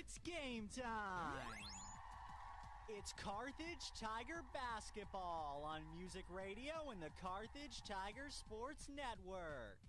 It's game time! It's Carthage Tiger Basketball on Music Radio and the Carthage Tiger Sports Network.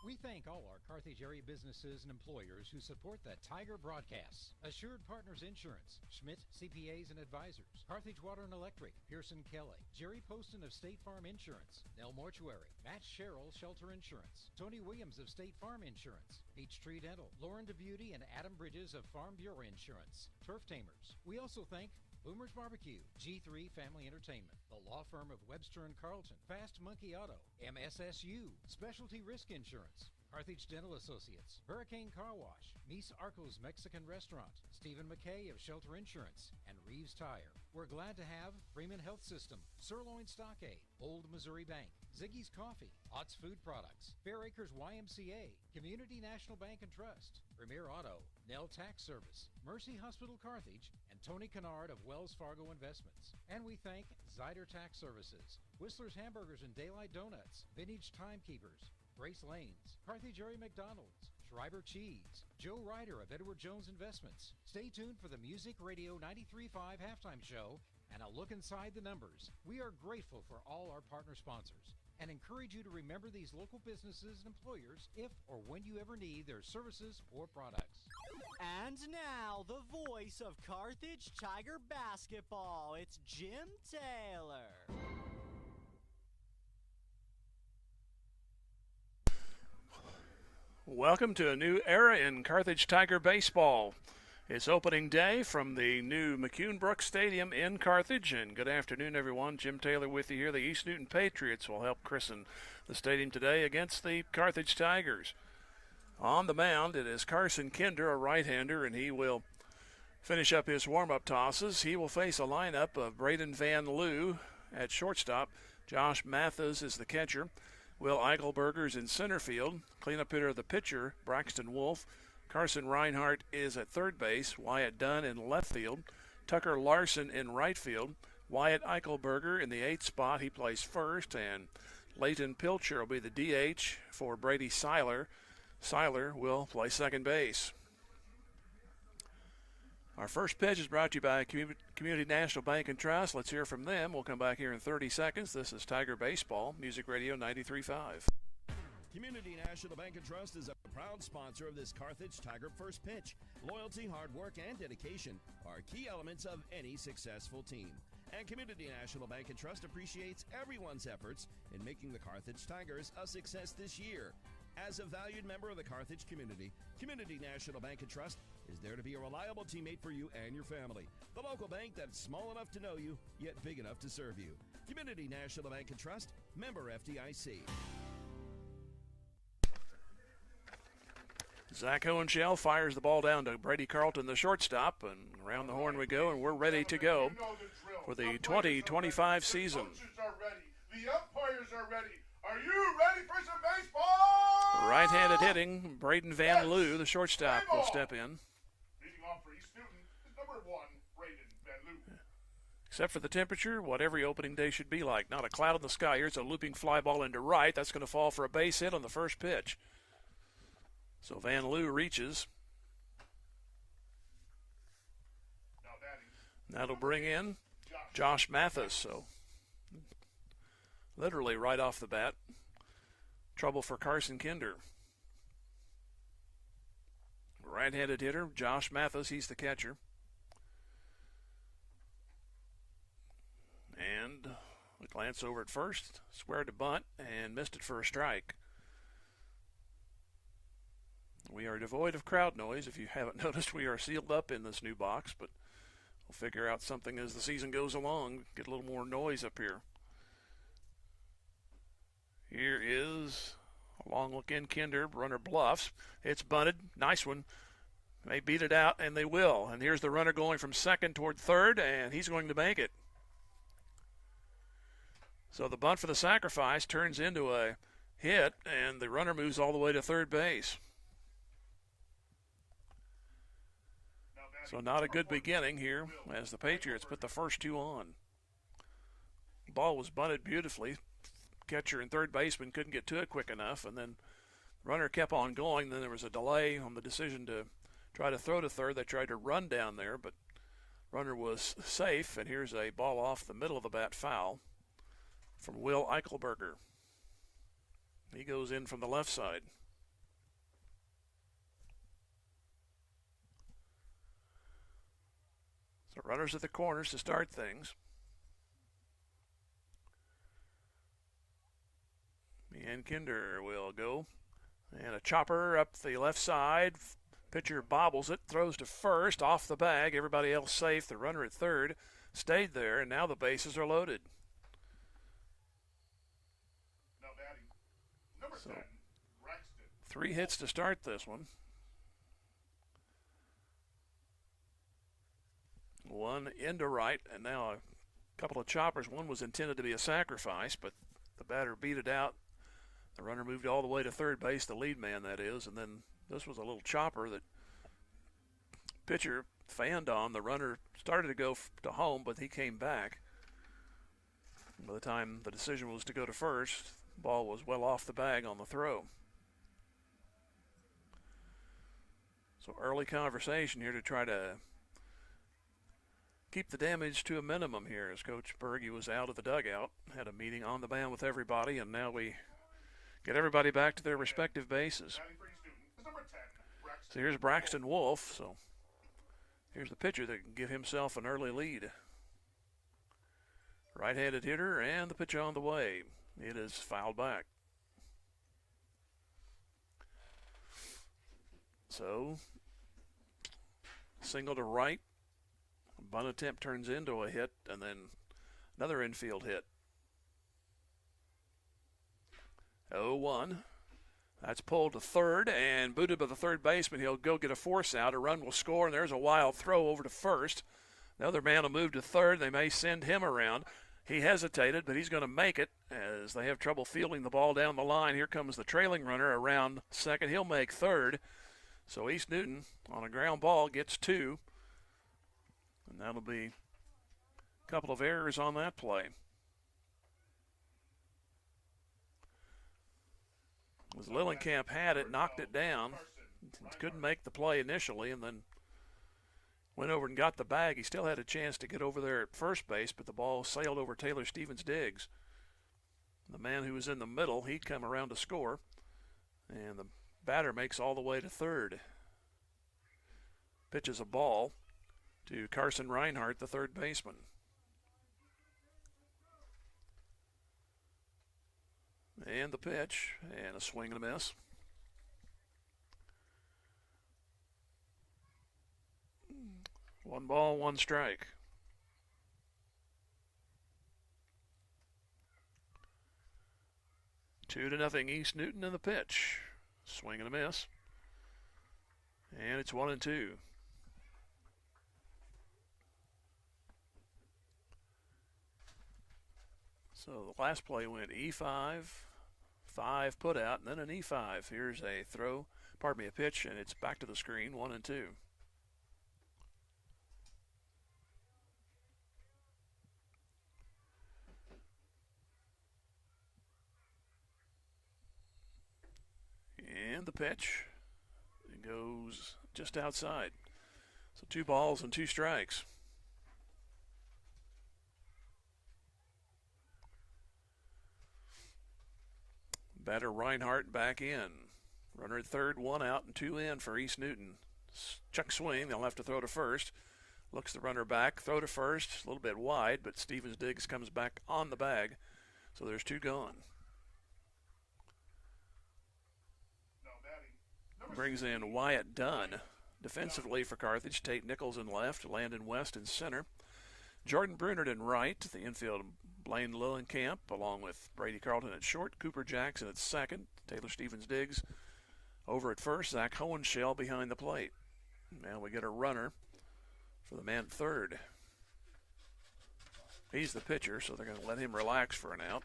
We thank all our Carthage area businesses and employers who support the Tiger broadcasts. Assured Partners Insurance, Schmidt CPAs and Advisors, Carthage Water and Electric, Pearson Kelly, Jerry Poston of State Farm Insurance, Nell Mortuary, Matt Sherrill Shelter Insurance, Tony Williams of State Farm Insurance, Peachtree Dental, Lauren DeBeauty and Adam Bridges of Farm Bureau Insurance, Turf Tamers. We also thank Boomer's Barbecue, G3 Family Entertainment, the law firm of Webster & Carlton, Fast Monkey Auto, MSSU, Specialty Risk Insurance, Carthage Dental Associates, Hurricane Car Wash, Mies Arco's Mexican Restaurant, Stephen McKay of Shelter Insurance, and Reeves Tire. We're glad to have Freeman Health System, Sirloin Stockade, Old Missouri Bank, Ziggy's Coffee, Ott's Food Products, Fair Acres YMCA, Community National Bank and Trust, Premier Auto, Nell Tax Service, Mercy Hospital Carthage, and Tony Kennard of Wells Fargo Investments. And we thank Zyder Tax Services, Whistler's Hamburgers and Daylight Donuts, Vintage Timekeepers, Grace Lanes, Carthage Area McDonald's, Schreiber Cheese, Joe Ryder of Edward Jones Investments. Stay tuned for the Music Radio 93.5 halftime show and a look inside the numbers. We are grateful for all our partner sponsors and encourage you to remember these local businesses and employers if or when you ever need their services or products. And now, the voice of Carthage Tiger Basketball, it's Jim Taylor. Welcome to a new era in Carthage Tiger baseball. It's opening day from the new McCune-Brooks Stadium in Carthage, and good afternoon, everyone. Jim Taylor with you here. The East Newton Patriots will help christen the stadium today against the Carthage Tigers. On the mound, it is Carson Kinder, a right-hander, and he will finish up his warm-up tosses. He will face a lineup of Braden Van Loo at shortstop. Josh Mathis is the catcher. Will Eichelberger's in center field. Cleanup hitter, the pitcher, Braxton Wolf. Carson Reinhardt is at third base. Wyatt Dunn in left field. Tucker Larson in right field. Wyatt Eichelberger in the 8th spot. He plays first. And Leighton Pilcher will be the DH for Brady Seiler. Seiler will play second base. Our first pitch is brought to you by Community National Bank and Trust. Let's hear from them. We'll come back here in 30 seconds. This is Tiger Baseball, Music Radio 93.5. Community National Bank and Trust is a proud sponsor of this Carthage Tiger first pitch. Loyalty, hard work, and dedication are key elements of any successful team. And Community National Bank and Trust appreciates everyone's efforts in making the Carthage Tigers a success this year. As a valued member of the Carthage community, Community National Bank and Trust is there to be a reliable teammate for you and your family. The local bank that's small enough to know you, yet big enough to serve you. Community National Bank and Trust, member FDIC. Zach Hohenschel fires the ball down to Brady Carlton, the shortstop, and around the horn we go, and we're ready to go for the 2025 season. The coaches are ready. The umpires are ready. Are you ready for some baseball? Right-handed hitting, Braden Van Loo, the shortstop, will step in. Leading off for East Newton is number 1, Braden Van Loo. Except for the temperature, what every opening day should be like. Not a cloud in the sky here. It's a looping fly ball into right. That's going to fall for a base hit on the first pitch. So Van Loo reaches. That'll bring in Josh Mathis. So literally right off the bat, trouble for Carson Kinder. Right-handed hitter, Josh Mathis, he's the catcher. And a glance over at first, squared to bunt, and missed it for a strike. We are devoid of crowd noise. If you haven't noticed, we are sealed up in this new box, but we'll figure out something as the season goes along, get a little more noise up here. Here is a long look in Kinder, runner bluffs. It's bunted, nice one. They beat it out, and they will. And here's the runner going from second toward third, and he's going to make it. So the bunt for the sacrifice turns into a hit, and the runner moves all the way to third base. So not a good beginning here as the Patriots put the first two on. Ball was bunted beautifully. Catcher and third baseman couldn't get to it quick enough, and then the runner kept on going. Then there was a delay on the decision to try to throw to third. They tried to run down there, but runner was safe, and here's a ball off the middle of the bat foul from Will Eichelberger. He goes in from the left side. So runners at the corners to start things. And Kinder will go. And a chopper up the left side. Pitcher bobbles it, throws to first, off the bag. Everybody else safe. The runner at third stayed there, and now the bases are loaded. Now batting, number 10, Braxton. 3 hits to start this one. 1 into right, and now a couple of choppers. One was intended to be a sacrifice, but the batter beat it out. The runner moved all the way to third base, the lead man that is, and then this was a little chopper that pitcher fanned on. The runner started to go to home, but he came back. By the time the decision was to go to first, the ball was well off the bag on the throw. So early conversation here to try to keep the damage to a minimum here, as Coach Berge was out of the dugout, had a meeting on the mound with everybody, and now we get everybody back to their respective bases. Batting for East Newton is number 10, Braxton. So here's Braxton Wolf. So here's the pitcher that can give himself an early lead. Right-handed hitter, and the pitch on the way. It is fouled back. So single to right. Bunt attempt turns into a hit, and then another infield hit. 0-1. That's pulled to third and booted by the third baseman. He'll go get a force out. A run will score, and there's a wild throw over to first. The other man will move to third. They may send him around. He hesitated, but he's going to make it as they have trouble fielding the ball down the line. Here comes the trailing runner around second. He'll make third. So East Newton on a ground ball gets 2. And that'll be a couple of errors on that play. As Lillenkamp had it, knocked it down. Couldn't make the play initially, and then went over and got the bag. He still had a chance to get over there at first base, but the ball sailed over Taylor Stevens-Diggs. The man who was in the middle, he'd come around to score, and the batter makes all the way to third. Pitches a ball to Carson Reinhardt, the third baseman. And the pitch, and a swing and a miss. One ball, one strike. Two to nothing East Newton in the pitch. Swing and a miss. And it's 1-2. So the last play went E5, 5 put out, and then an E5. Here's a throw, a pitch, and it's back to the screen, 1-2. And the pitch, it goes just outside. So 2 balls and 2 strikes. Batter Reinhardt back in. Runner at third, 1 out and 2 in for East Newton. Chuck swing, they'll have to throw to first. Looks the runner back, throw to first, a little bit wide, but Stevens-Diggs comes back on the bag. So there's 2 gone. Brings in Wyatt Dunn. Defensively for Carthage, Tate Nichols in left, Landon West in center. Jordan Brunert in right. The infield, Blaine Lillenkamp, along with Brady Carlton at short, Cooper Jackson at second, Taylor Stevens-Diggs over at first, Zach Hohenschel behind the plate. Now we get a runner for the man at third. He's the pitcher, so they're going to let him relax for an out.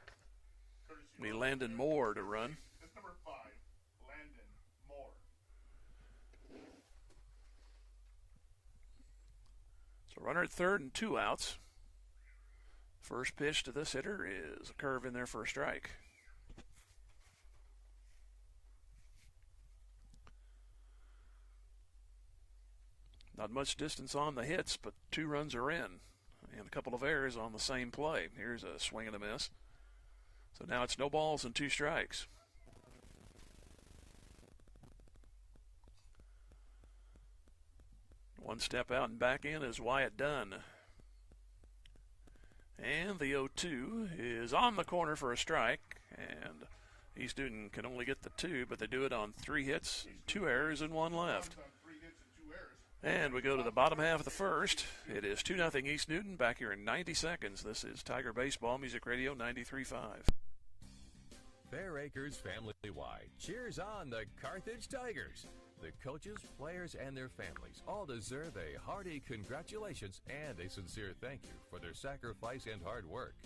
Be Landon Moore to run. That's number 5, Landon Moore. So runner at third and 2 outs. First pitch to this hitter is a curve in there for a strike. Not much distance on the hits, but 2 runs are in. And a couple of errors on the same play. Here's a swing and a miss. So now it's no balls and 2 strikes. One step out and back in is Wyatt Dunn. And the 0-2 is on the corner for a strike. And East Newton can only get the 2, but they do it on 3 hits, 2 errors, and 1 left. And we go to the bottom half of the first. It is 2-0 East Newton. Back here in 90 seconds. This is Tiger Baseball, Music Radio 93.5. Fair Acres family-wide cheers on the Carthage Tigers. The coaches, players, and their families all deserve a hearty congratulations and a sincere thank you for their sacrifice and hard work.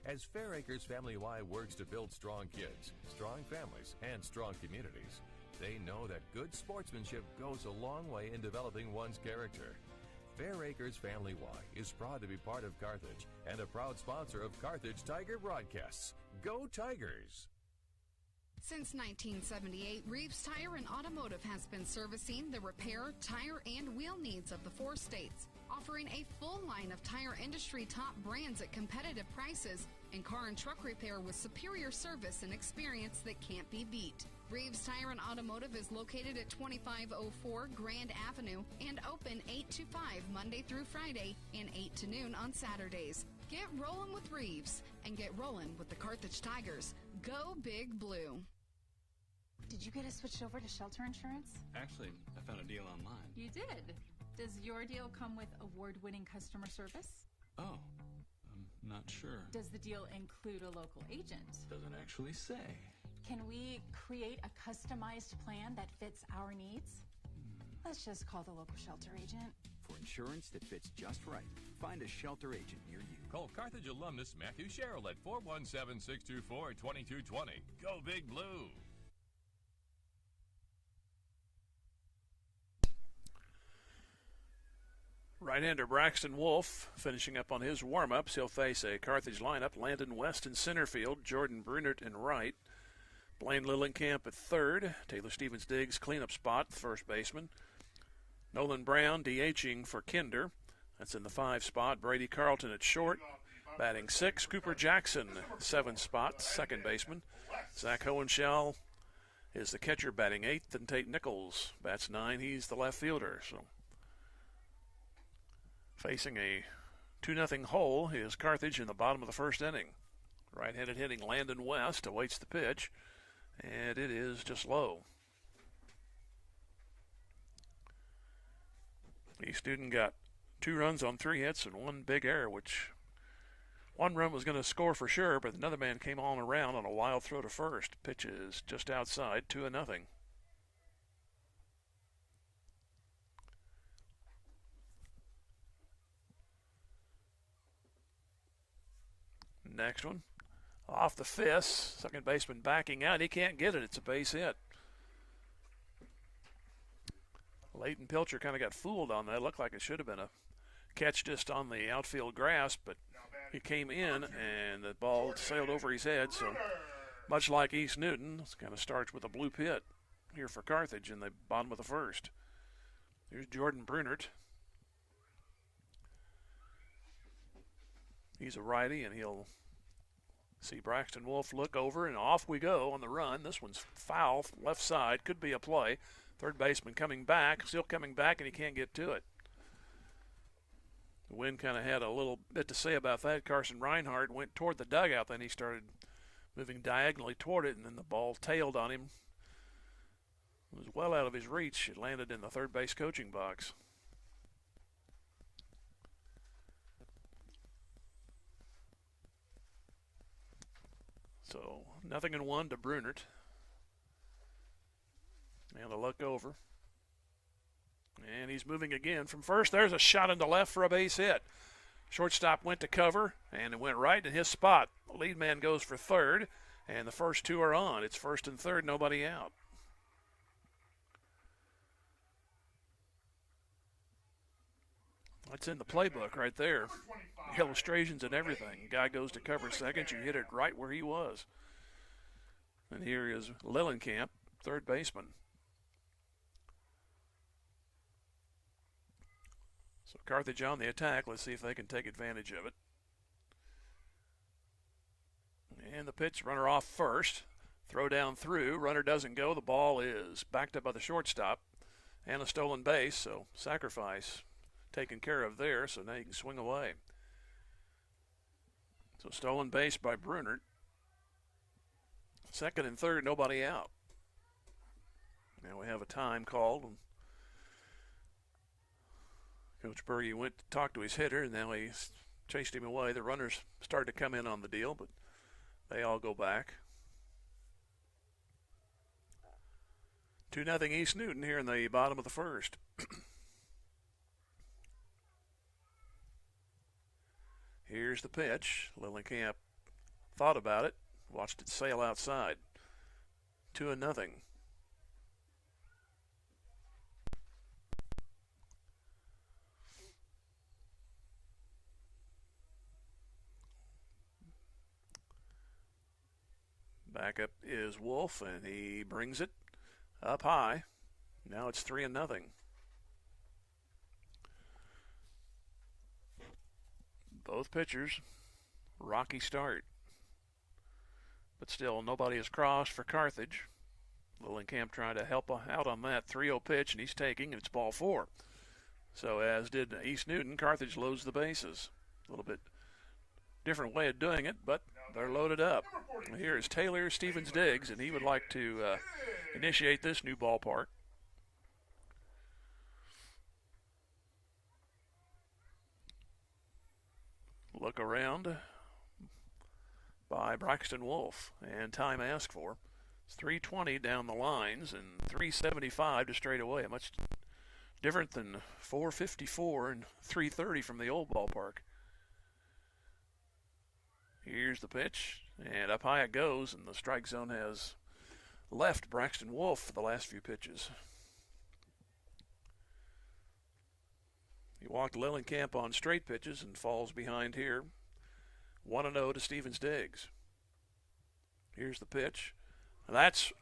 As Fair Acres family-wide works to build strong kids, strong families, and strong communities, they know that good sportsmanship goes a long way in developing one's character. Fair Acres family-wide is proud to be part of Carthage and a proud sponsor of Carthage Tiger broadcasts. Go Tigers! Since 1978, Reeves Tire and Automotive has been servicing the repair, tire, and wheel needs of the 4 states, offering a full line of tire industry top brands at competitive prices and car and truck repair with superior service and experience that can't be beat. Reeves Tire and Automotive is located at 2504 Grand Avenue and open 8 to 5 Monday through Friday and 8 to noon on Saturdays. Get rolling with Reeves and get rolling with the Carthage Tigers. Go Big Blue. Did you get us switched over to shelter insurance? Actually, I found a deal online. You did? Does your deal come with award-winning customer service? Oh, I'm not sure. Does the deal include a local agent? Doesn't actually say. Can we create a customized plan that fits our needs? Let's just call the local shelter agent. For insurance that fits just right, find a shelter agent near you. Call Carthage alumnus Matthew Sherrill at 417-624-2220. Go Big Blue! Right-hander Braxton Wolf finishing up on his warm-ups. He'll face a Carthage lineup. Landon West in center field, Jordan Brunert in right, Blaine Lillenkamp at third, Taylor Stevens-Diggs cleanup spot, first baseman, Nolan Brown DHing for Kinder. That's in the 5 spot. Brady Carlton at short, batting 6. Cooper Jackson, 7 spot, second baseman. Zach Hohenschel is the catcher, batting 8th, and Tate Nichols bats 9. He's the left fielder. So facing a 2-0 hole is Carthage in the bottom of the first inning. Right-handed hitting Landon West awaits the pitch, and it is just low. East Newton got 2 runs on 3 hits and 1 big error, which one run was going to score for sure, but another man came on around on a wild throw to first. Pitch is just outside, 2-0. Next one, off the fist. Second baseman backing out. He can't get it. It's a base hit. Leighton Pilcher kind of got fooled on that. It looked like it should have been a catch just on the outfield grass, but he came in and the ball sailed over his head. So much like East Newton, it kind of starts with a blue pit here for Carthage in the bottom of the first. Here's Jordan Brunert. He's a righty, and he'll see Braxton Wolf look over, and off we go on the run. This one's foul, left side, could be a play. Third baseman coming back, still coming back, and he can't get to it. The wind kind of had a little bit to say about that. Carson Reinhardt went toward the dugout, then he started moving diagonally toward it, and then the ball tailed on him. It was well out of his reach. It landed in the third base coaching box. So 0-1 to Brunert. And a look over. And he's moving again from first. There's a shot into left for a base hit. Shortstop went to cover, and it went right in his spot. The lead man goes for third, and the first 2 are on. It's first and third, nobody out. That's in the playbook right there. Illustrations and everything. Guy goes to cover second, you hit it right where he was. And here is Lillenkamp, third baseman. So Carthage on the attack. Let's see if they can take advantage of it. And the pitch, runner off first. Throw down through. Runner doesn't go. The ball is backed up by the shortstop. And a stolen base, so sacrifice taken care of there, so now you can swing away. So stolen base by Brunert. Second and third, nobody out. Now we have a time called. Coach Berge went to talk to his hitter, and now he chased him away. The runners started to come in on the deal, but they all go back. 2-0 East Newton here in the bottom of the first. Here's the pitch. Lillenkamp thought about it, watched it sail outside. 2-0. Back up is Wolf, and he brings it up high. Now it's 3-0. Both pitchers, rocky start. But still, nobody has crossed for Carthage. Lillenkamp trying to help out on that 3-0 pitch, and he's taking, and it's ball 4. So as did East Newton, Carthage loads the bases. A little bit different way of doing it, but they're loaded up. Here is Taylor Stevens-Diggs, and he would like to initiate this new ballpark. Look around by Braxton Wolf, and time asked for. It's 3:20 down the lines and 3:75 to straightaway. Much different than 4:54 and 3:30 from the old ballpark. Here's the pitch, and up high it goes, and the strike zone has left Braxton Wolf for the last few pitches. He walked Lillenkamp on straight pitches and falls behind here. 1-0 to Stevens-Diggs. Here's the pitch. That's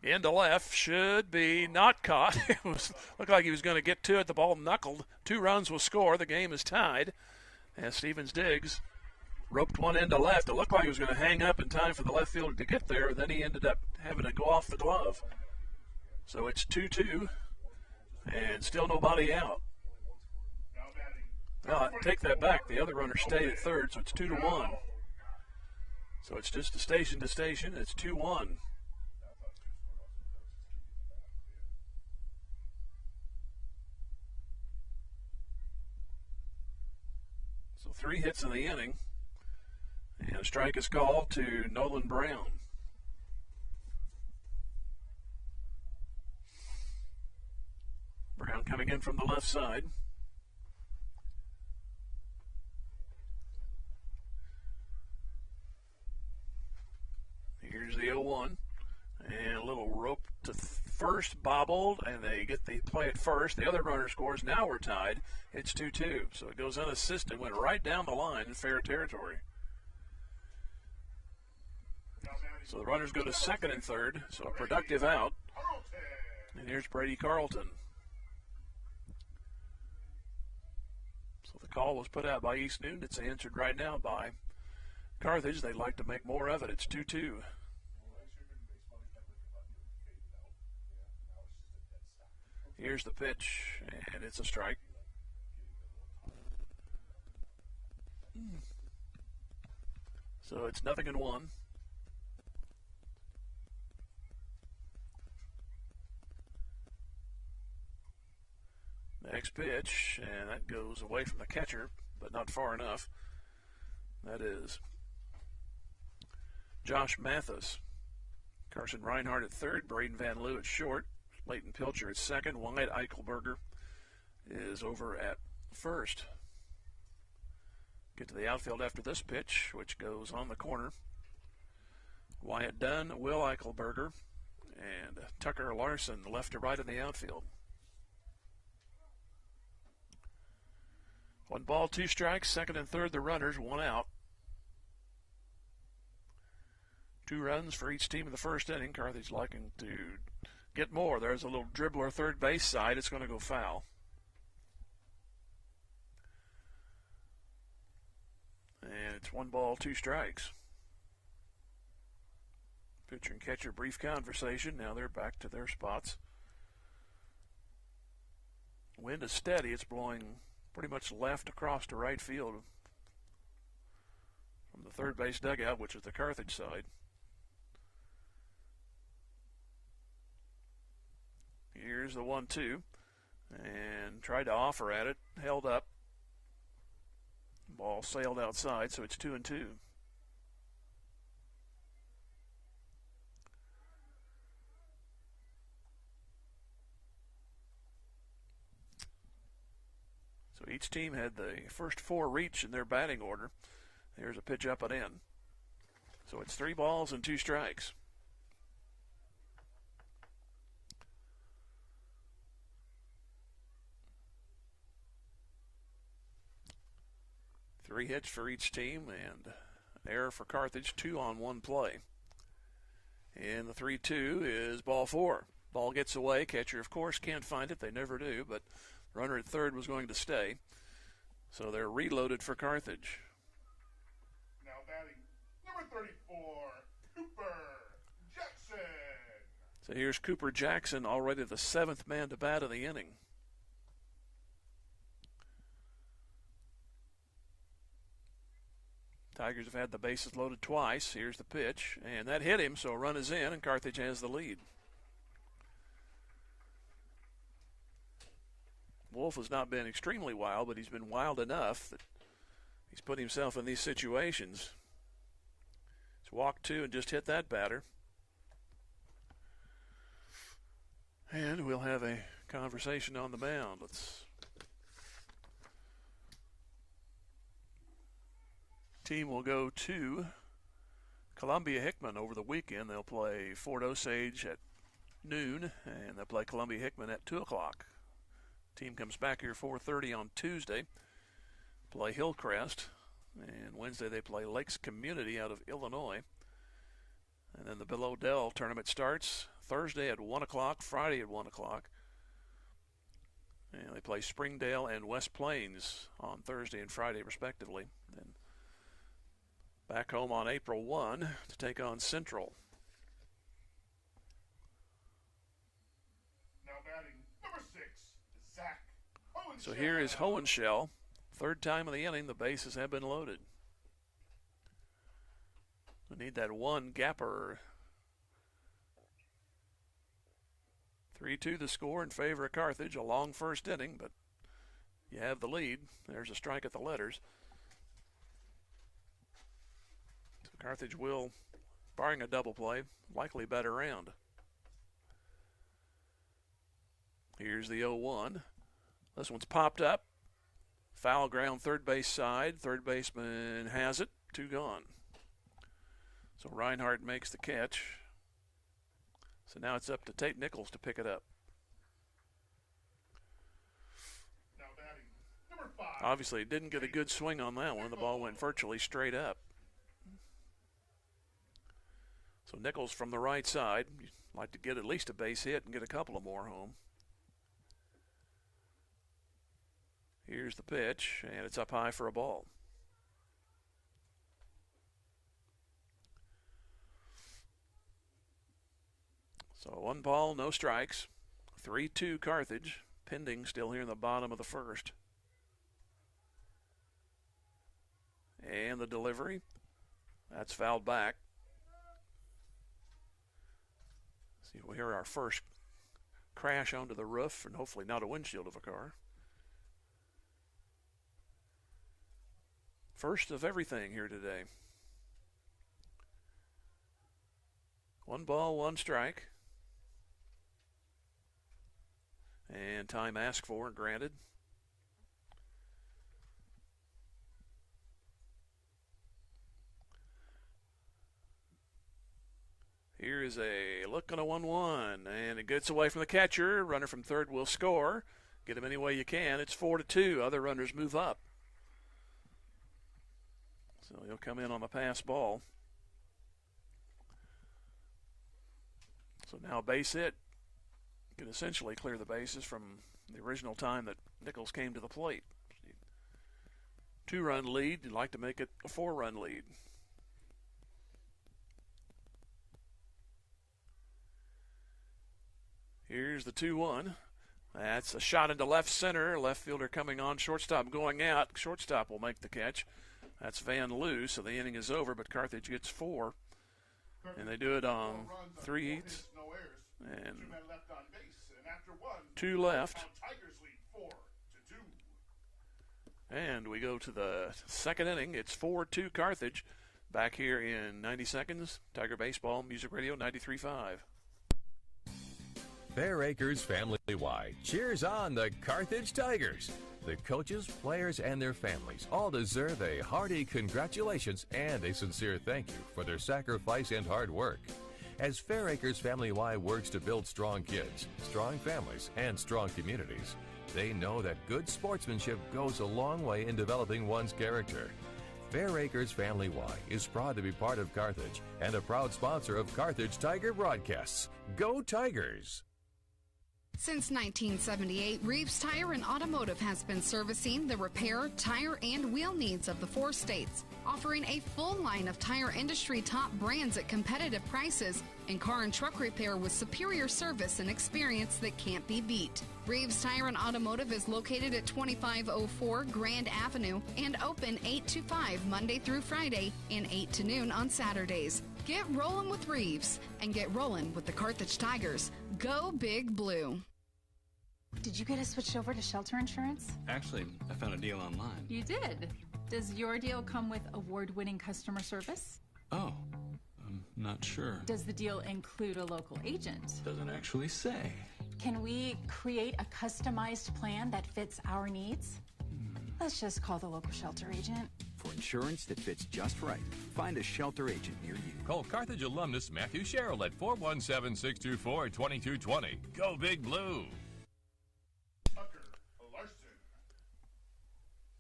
into left. Should be not caught. It looked like he was going to get to it. The ball knuckled. 2 runs will score. The game is tied. As Stevens-Diggs roped one into left. It looked like he was going to hang up in time for the left fielder to get there. Then he ended up having to go off the glove. So it's 2-2 and still nobody out. No, take that back. The other runner stayed at third, so it's 2-1. So it's just a station to station. It's 2-1. So 3 hits in the inning. And a strike is called to Nolan Brown. Brown coming in from the left side. Here's the 0-1, and a little rope to first, bobbled, and they get the play at first. The other runner scores. Now we're tied. It's 2-2, so it goes unassisted, went right down the line in fair territory. So the runners go to second and third, so a productive out. And here's Brady Carlton. So the call was put out by East Newton. It's answered right now by Carthage. They'd like to make more of it. It's 2-2. Here's the pitch, and it's a strike. So it's 0-1. Next pitch, and that goes away from the catcher, but not far enough. That is Josh Mathis. Carson Reinhardt at third, Braden Van Loo at short, Leighton Pilcher at second, Wyatt Eichelberger is over at first. Get to the outfield after this pitch, which goes on the corner. Wyatt Dunn, Will Eichelberger, and Tucker Larson left to right in the outfield. 1 ball, 2 strikes, second and third the runners, 1 out. 2 runs for each team in the first inning. Carthage liking to get more. There's a little dribbler third base side. It's going to go foul. it's 1 ball, 2 strikes. Pitcher and catcher brief conversation. Now they're back to their spots. Wind is steady. It's blowing pretty much left across to right field from the third base dugout, which is the Carthage side. Here's the 1-2. And tried to offer at it. Held up. Ball sailed outside, so it's 2-2. So each team had the first 4 reach in their batting order. There's a pitch up and in. So it's 3 balls and 2 strikes. Three hits for each team and an error for Carthage, 2 on 1 play. And the 3-2 is ball 4. Ball gets away. Catcher, of course, can't find it. They never do, but runner at third was going to stay. So they're reloaded for Carthage. Now batting number 34, Cooper Jackson. So here's Cooper Jackson, already the 7th man to bat of the inning. Tigers have had the bases loaded twice. Here's the pitch, and that hit him, so a run is in, and Carthage has the lead. Wolf has not been extremely wild, but he's been wild enough that he's put himself in these situations. He's walked 2 and just hit that batter. And we'll have a conversation on the mound. Team will go to Columbia Hickman over the weekend. They'll play Fort Osage at noon, and they'll play Columbia Hickman at 2 o'clock. Team comes back here 4:30 on Tuesday, play Hillcrest, and Wednesday they play Lakes Community out of Illinois. And then the Bill O'Dell tournament starts Thursday at 1 o'clock, Friday at 1 o'clock. And they play Springdale and West Plains on Thursday and Friday respectively. Then back home on April 1 to take on Central. Now batting number 6, Zach Hohenschel. So here is Hohenschel. 3rd time of the inning, the bases have been loaded. We need that one gapper. 3-2 the score in favor of Carthage. A long first inning, but you have the lead. There's a strike at the letters. Carthage will, barring a double play, likely bat around. Here's the 0-1. This one's popped up. Foul ground, third base side. Third baseman has it. 2 gone. So Reinhardt makes the catch. So now it's up to Tate Nichols to pick it up. Now batting number 5. Obviously, didn't get a good swing on that one. The ball went virtually straight up. So Nichols from the right side. You'd like to get at least a base hit and get a couple of more home. Here's the pitch, and it's up high for a ball. So 1 ball, no strikes. 3-2 Carthage, pending still here in the bottom of the first. And the delivery, that's fouled back. See, we'll hear our first crash onto the roof, and hopefully not a windshield of a car. First of everything here today. 1 ball, 1 strike. And time asked for and granted. Here is a look on a 1-1, and it gets away from the catcher. Runner from third will score. Get him any way you can. It's 4-2. Other runners move up. So he'll come in on the pass ball. So now base hit. Can essentially clear the bases from the original time that Nichols came to the plate. 2-run lead. You'd like to make it a 4-run lead. Here's the 2-1. That's a shot into left center. Left fielder coming on. Shortstop going out. Shortstop will make the catch. That's Van Loo, so the inning is over, but Carthage gets 4. And they do it on 3 hits. And 2 left. And we go to the second inning. It's 4-2 Carthage. Back here in 90 seconds. Tiger Baseball, Music Radio 93.5. Fair Acres family-wide cheers on the Carthage Tigers. The coaches, players, and their families all deserve a hearty congratulations and a sincere thank you for their sacrifice and hard work. As Fair Acres family-wide works to build strong kids, strong families, and strong communities, they know that good sportsmanship goes a long way in developing one's character. Fair Acres Family-Wide is proud to be part of Carthage and a proud sponsor of Carthage Tiger Broadcasts. Go Tigers! Since 1978, Reeves Tire and Automotive has been servicing the repair, tire, and wheel needs of the 4 states, offering a full line of tire industry top brands at competitive prices and car and truck repair with superior service and experience that can't be beat. Reeves Tire and Automotive is located at 2504 Grand Avenue and open 8 to 5 Monday through Friday and 8 to noon on Saturdays. Get rolling with Reeves and get rolling with the Carthage Tigers. Go Big Blue. Did you get us switched over to shelter insurance? Actually, I found a deal online. You did? Does your deal come with award-winning customer service? Oh, I'm not sure. Does the deal include a local agent? Doesn't actually say. Can we create a customized plan that fits our needs? Let's just call the local shelter agent. For insurance that fits just right, find a shelter agent near you. Call Carthage alumnus Matthew Sherrill at 417-624-2220. Go Big Blue!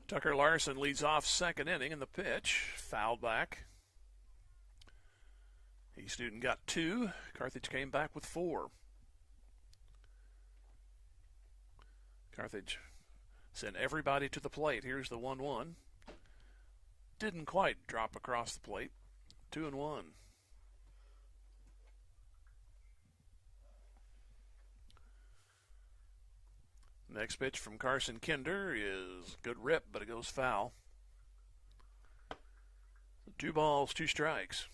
Tucker Larson leads off second inning in the pitch. Fouled back. East Newton got 2. Carthage came back with 4. Carthage sent everybody to the plate. Here's the 1-1. Didn't quite drop across the plate. 2-1. Next pitch from Carson Kinder is good rip, but it goes foul. 2 balls, 2 strikes.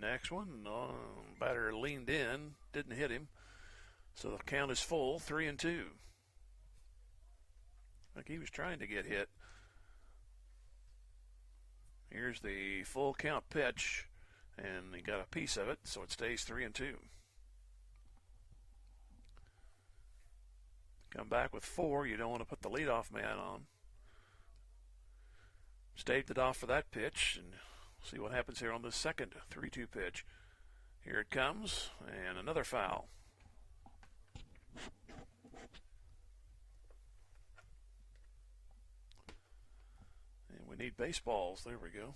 Next one, batter leaned in, didn't hit him. So the count is full, 3-2. Like he was trying to get hit. Here's the full count pitch. And he got a piece of it, so it stays 3-2. Come back with 4. You don't want to put the leadoff man on. Staved it off for that pitch, and see what happens here on the second 3-2 pitch. Here it comes, and another foul. And we need baseballs. There we go.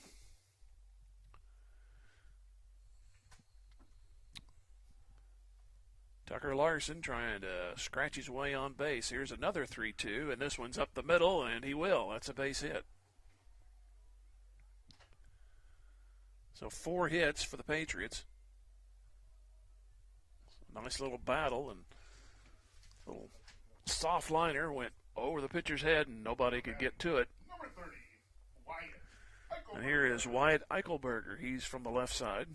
Tucker Larson trying to scratch his way on base. Here's another 3-2, and this one's up the middle, and he will. That's a base hit. So 4 hits for the Patriots. Nice little battle, and a little soft liner went over the pitcher's head, and nobody could get to it. And here is Wyatt Eichelberger. He's from the left side.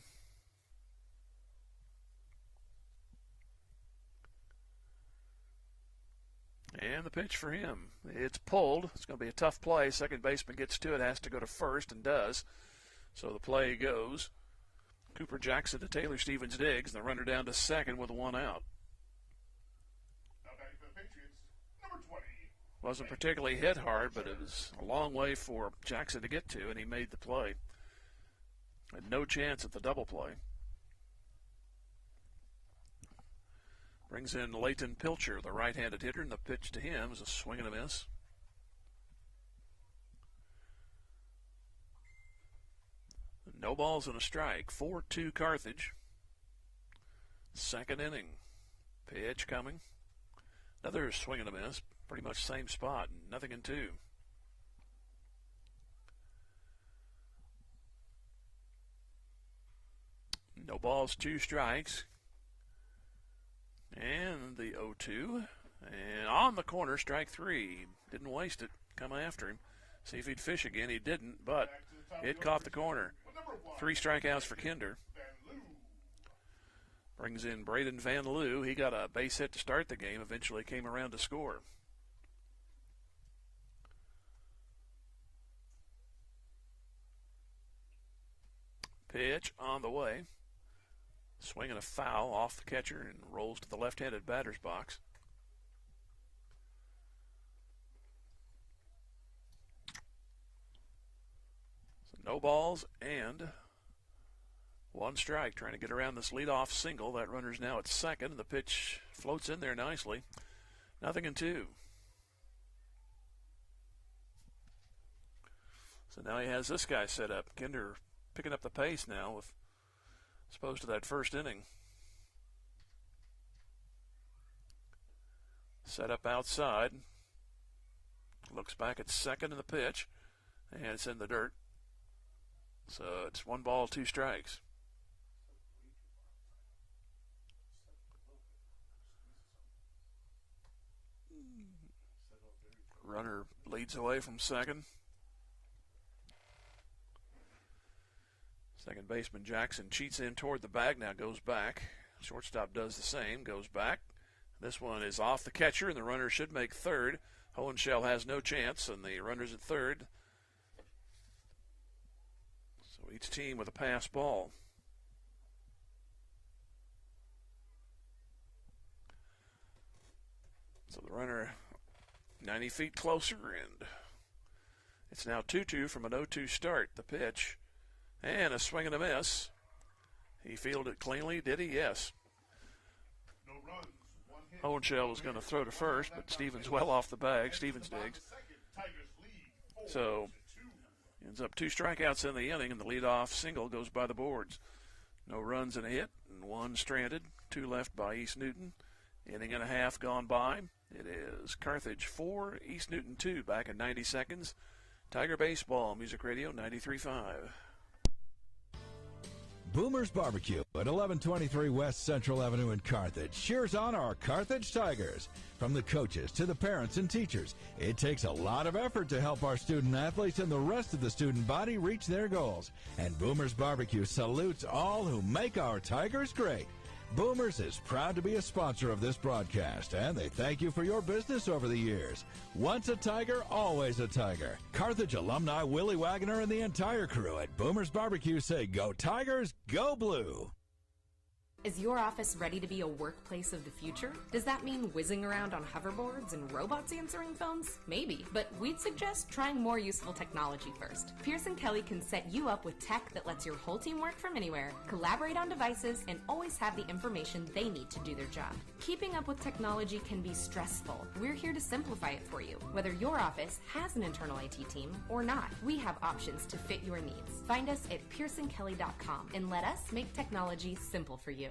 And the pitch for him. It's pulled. It's going to be a tough play. Second baseman gets to it, has to go to first, and does. So the play goes. Cooper Jackson to Taylor Stevens Diggs. The runner down to second with 1 out. Now back to the Patriots, number 20. Wasn't particularly hit hard, but it was a long way for Jackson to get to, and he made the play. Had no chance at the double play. Brings in Leighton Pilcher, the right-handed hitter, and the pitch to him is a swing and a miss. No balls and a strike. 4-2 Carthage. Second inning. Pitch coming. Another swing and a miss. Pretty much same spot. Nothing in 2. No balls, 2 strikes. And the 0-2. And on the corner, strike 3. Didn't waste it. Come after him. See if he'd fish again. He didn't, but it caught the corner. 3 strikeouts for Kinder. Brings in Braden Van Loo. He got a base hit to start the game. Eventually came around to score. Pitch on the way. Swinging a foul off the catcher and rolls to the left-handed batter's box. So no balls and 1 strike, trying to get around this leadoff single. That runner's now at second. The pitch floats in there nicely. Nothing in 2. So now he has this guy set up. Kinder picking up the pace now with as opposed to that first inning. Set up outside. Looks back at second in the pitch. And it's in the dirt. So it's 1 ball, 2 strikes. Runner leads away from second. Second baseman Jackson cheats in toward the bag, now goes back. Shortstop does the same, goes back. This one is off the catcher, and the runner should make third. Hohenschel has no chance, and the runner's at third. So each team with a pass ball. So the runner 90 feet closer, and it's now 2-2 from an 0-2 start. The pitch, and a swing and a miss. He fielded it cleanly, did he? Yes. No runs, 1 hit. Hohenschel was going to throw to first, but Stevens well off the bag. Stevens digs. So ends up 2 strikeouts in the inning, and the leadoff single goes by the boards. No runs and a hit, and 1 stranded. 2 left by East Newton. Inning and a half gone by. It is Carthage 4, East Newton 2, back in 90 seconds. Tiger Baseball, Music Radio 93.5. Boomer's Barbecue at 1123 West Central Avenue in Carthage cheers on our Carthage Tigers. From the coaches to the parents and teachers, it takes a lot of effort to help our student athletes and the rest of the student body reach their goals. And Boomer's Barbecue salutes all who make our Tigers great. Boomers is proud to be a sponsor of this broadcast, and they thank you for your business over the years. Once a Tiger, always a Tiger. Carthage alumni Willie Wagner and the entire crew at Boomers Barbecue say, "Go Tigers, go Blue." Is your office ready to be a workplace of the future? Does that mean whizzing around on hoverboards and robots answering phones? Maybe, but we'd suggest trying more useful technology first. Pearson Kelly can set you up with tech that lets your whole team work from anywhere, collaborate on devices, and always have the information they need to do their job. Keeping up with technology can be stressful. We're here to simplify it for you. Whether your office has an internal IT team or not, we have options to fit your needs. Find us at pearsonkelly.com and let us make technology simple for you.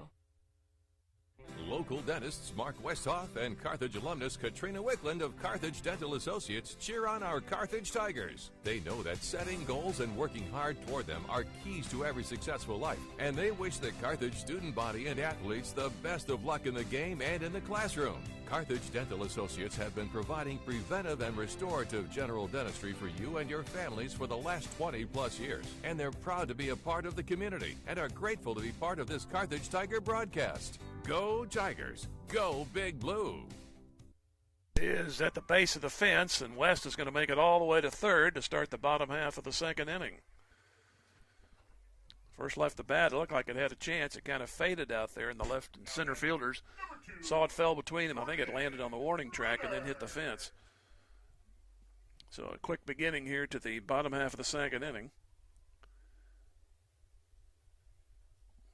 Local dentists Mark Westhoff and Carthage alumnus Katrina Wickland of Carthage Dental Associates cheer on our Carthage Tigers. They know that setting goals and working hard toward them are keys to every successful life, and they wish the Carthage student body and athletes the best of luck in the game and in the classroom. Carthage Dental Associates have been providing preventive and restorative general dentistry for you and your families for the last 20-plus years, and they're proud to be a part of the community and are grateful to be part of this Carthage Tiger broadcast. Go Tigers! Go Big Blue! Is at the base of the fence, and West is going to make it all the way to third to start the bottom half of the second inning. First left the bat, it looked like it had a chance. It kind of faded out there, and the left and center fielders saw it fell between them. I think it landed on the warning track and then hit the fence. So a quick beginning here to the bottom half of the second inning.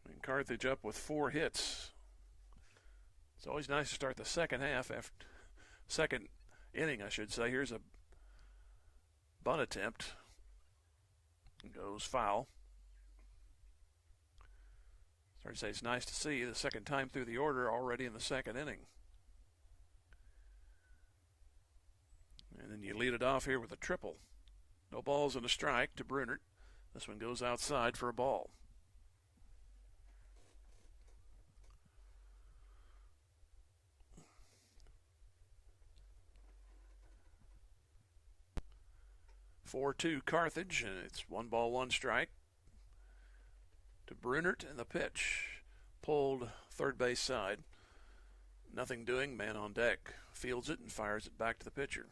And Carthage up with 4 hits. It's always nice to start the second half, after second inning, I should say. Here's a bunt attempt. It goes foul. Sorry to say, it's nice to see the second time through the order already in the second inning. And then you lead it off here with a triple. No balls and a strike to Brunert. This one goes outside for a ball. (4-2) Carthage, and it's 1 ball, 1 strike to Brunert, and the pitch pulled third base side. Nothing doing, man on deck. Fields it and fires it back to the pitcher.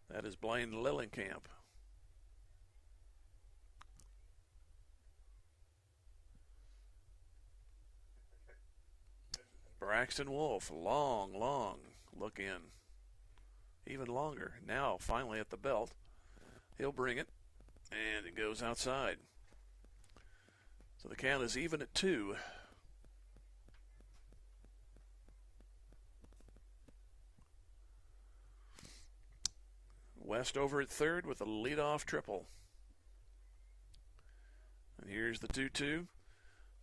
That is Blaine Lillenkamp. Braxton Wolf, long look in. Even longer. Now, finally at the belt. He'll bring it, and it goes outside. So the count is even at 2. West over at third with a leadoff triple. And here's the 2-2.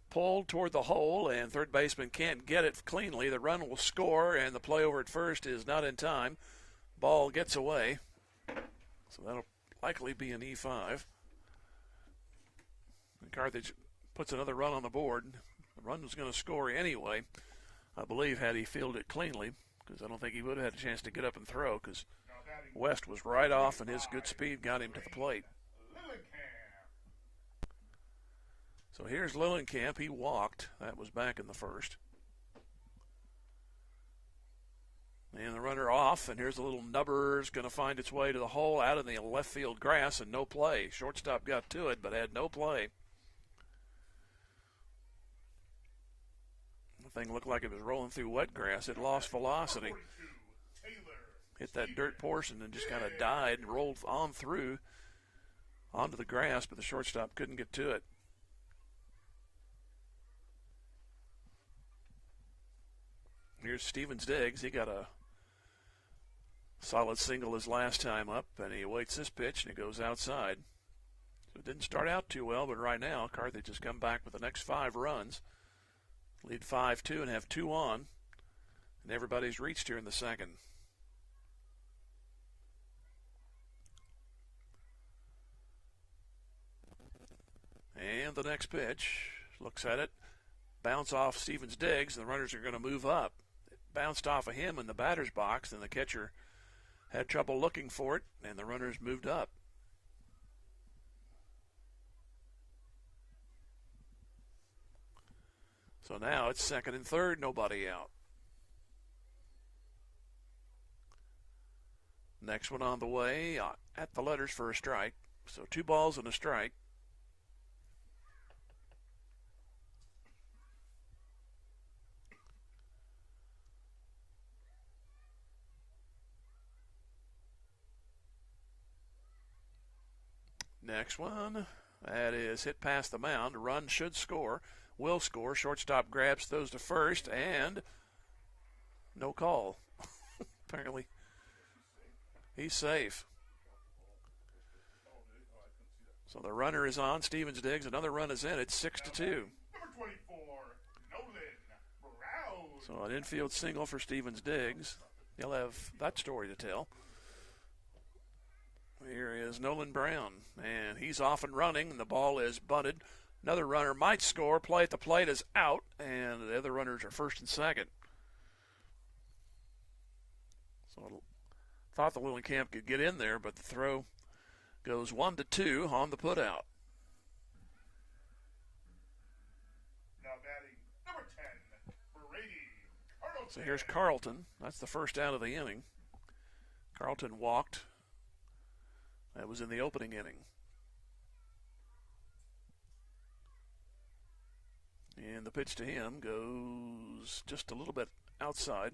Pulled toward the hole, and third baseman can't get it cleanly. The run will score, and the play over at first is not in time. Ball gets away, so that'll likely be an E5. And Carthage puts another run on the board. The run was going to score anyway, I believe, had he fielded it cleanly, because I don't think he would have had a chance to get up and throw, because West was right off, and his good speed got him to the plate. So here's Lillenkamp. He walked. That was back in the first. And the runner off, and here's a little nubber's going to find its way to the hole out in the left field grass, and no play. Shortstop got to it, but had no play. The thing looked like it was rolling through wet grass. It lost velocity. Hit that dirt portion and just kind of died and rolled on through onto the grass, but the shortstop couldn't get to it. Here's Stevens Diggs. He got a solid single his last time up, and he awaits this pitch, and it goes outside. So it didn't start out too well, but right now Carthage has come back with the next 5 runs. Lead 5-2 and have 2 on, and everybody's reached here in the second. And the next pitch, looks at it, bounce off Stevens Diggs, and the runners are going to move up. It bounced off of him in the batter's box, and the catcher had trouble looking for it, and the runners moved up. So now it's second and third, nobody out. Next one on the way, at the letters for a strike. So 2 balls and a strike. Next one, that is hit past the mound. Run should score, will score. Shortstop grabs, throws to first, and no call. Apparently, he's safe. So the runner is on. Stevens Diggs. Another run is in. It's 6-2. Number 24, Nolan Brown. So an infield single for Stevens Diggs. He'll have that story to tell. Here is Nolan Brown, and he's off and running, and the ball is bunted. Another runner might score. Play at the plate is out, and the other runners are first and second. So I thought the Lillenkamp could get in there, but the throw goes 1-2 on the putout. Now batting number 10, Brady Carlton. So here's Carlton. That's the first out of the inning. Carlton walked. That was in the opening inning. And the pitch to him goes just a little bit outside.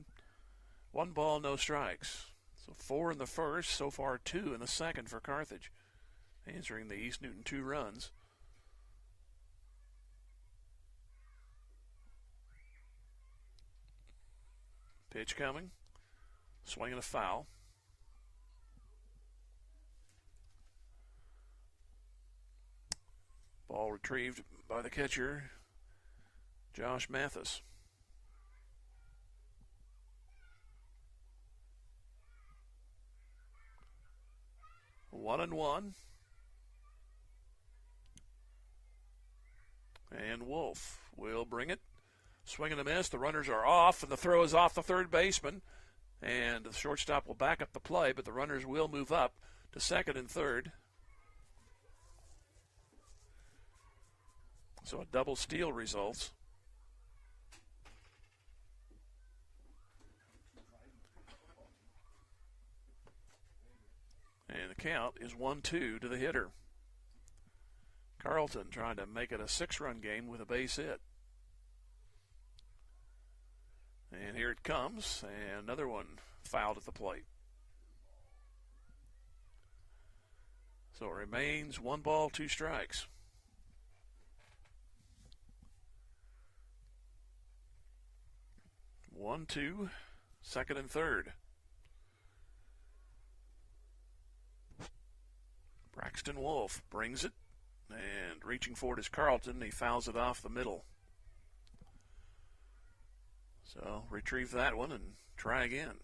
1 ball, no strikes. So 4 in the first, so far 2 in the second for Carthage. Answering the East Newton 2 runs. Pitch coming. Swinging a foul. Ball retrieved by the catcher, Josh Mathis. One and one. And Wolf will bring it. Swing and a miss. The runners are off, and the throw is off the third baseman. And the shortstop will back up the play, but the runners will move up to second and third. So a double steal results. And the count is 1-2 to the hitter. Carlton trying to make it a 6-run game with a base hit. And here it comes, and another one fouled at the plate. So it remains 1 ball, 2 strikes. One, two, second and third. Braxton Wolf brings it, and reaching for it is Carlton. He fouls it off the middle. So retrieve that one and try again.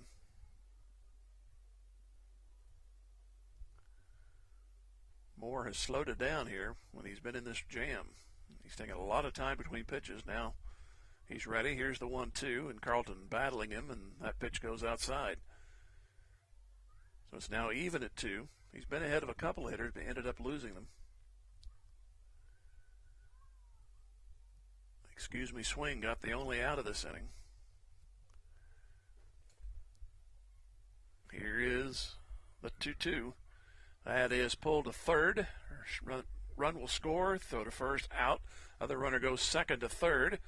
Moore has slowed it down here when he's been in this jam. He's taking a lot of time between pitches. Now he's ready. Here's the 1-2, and Carlton battling him, and that pitch goes outside. So it's now even at 2. He's been ahead of a couple of hitters, but ended up losing them. Excuse me, swing got the only out of this inning. Here is the 2-2. That is pulled to third. Run will score, throw to first, out. Other runner goes second to third,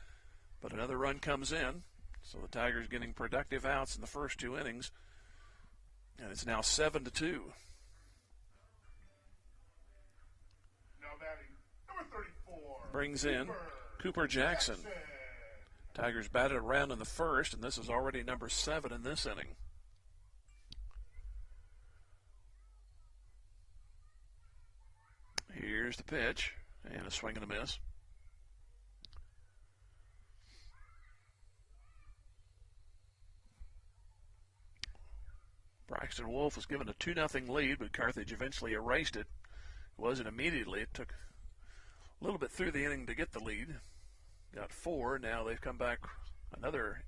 but another run comes in. So the Tigers getting productive outs in the first 2 innings. And it's now 7-2. Now batting, number 34. Brings in Cooper Jackson. Tigers batted around in the first, and this is already number 7 in this inning. Here's the pitch, and a swing and a miss. Braxton Wolf was given a 2-0 lead, but Carthage eventually erased it. It wasn't immediately. It took a little bit through the inning to get the lead. Got 4. Now they've come back another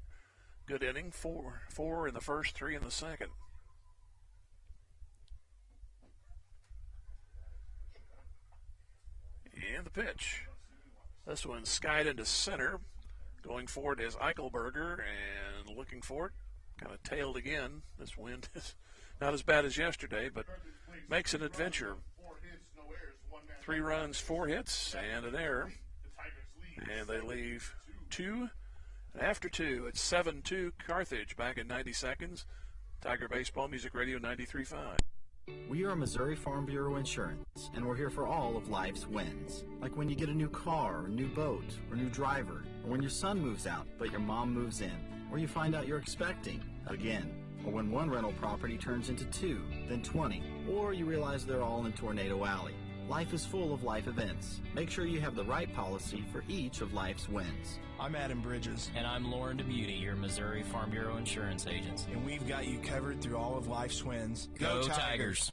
good inning. 4 in the first, 3 in the second. And the pitch. This one skied into center. Going for it is Eichelberger, and looking for it. Kind of tailed again. This wind is not as bad as yesterday, but makes an adventure. 3 runs, 4 hits, and an error. And they leave 2. And after 2, it's 7-2 Carthage back in 90 seconds. Tiger Baseball, Music Radio 93.5. We are Missouri Farm Bureau Insurance, and we're here for all of life's wins. Like when you get a new car, or new boat, or new driver, or when your son moves out, but your mom moves in, or you find out you're expecting again, or when one rental property turns into 2, then 20, or you realize they're all in Tornado Alley. Life is full of life events. Make sure you have the right policy for each of life's wins. I'm Adam Bridges. And I'm Lauren DeMuty, your Missouri Farm Bureau Insurance agent. And we've got you covered through all of life's wins. Go Tigers!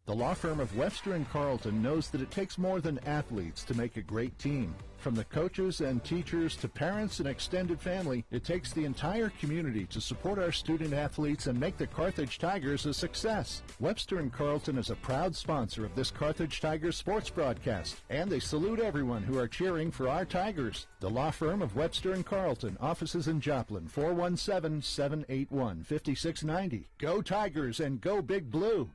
The law firm of Webster & Carlton knows that it takes more than athletes to make a great team. From the coaches and teachers to parents and extended family, it takes the entire community to support our student athletes and make the Carthage Tigers a success. Webster & Carlton is a proud sponsor of this Carthage Tigers sports broadcast, and they salute everyone who are cheering for our Tigers. The law firm of Webster & Carlton, offices in Joplin, 417-781-5690. Go Tigers and go Big Blue!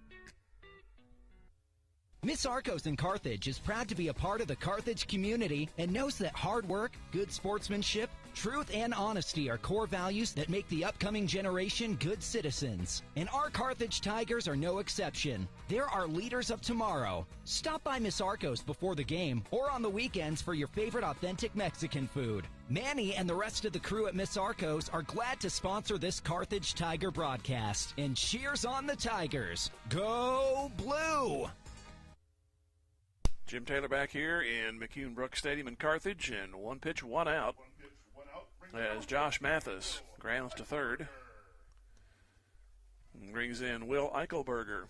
Miss Arcos in Carthage is proud to be a part of the Carthage community and knows that hard work, good sportsmanship, truth, and honesty are core values that make the upcoming generation good citizens. And our Carthage Tigers are no exception. They're our leaders of tomorrow. Stop by Miss Arcos before the game or on the weekends for your favorite authentic Mexican food. Manny and the rest of the crew at Miss Arcos are glad to sponsor this Carthage Tiger broadcast. And cheers on the Tigers. Go Blue! Jim Taylor back here in McCune-Brook Stadium in Carthage, and 1 pitch, 1 out. As Josh Mathis grounds to third. And brings in Will Eichelberger.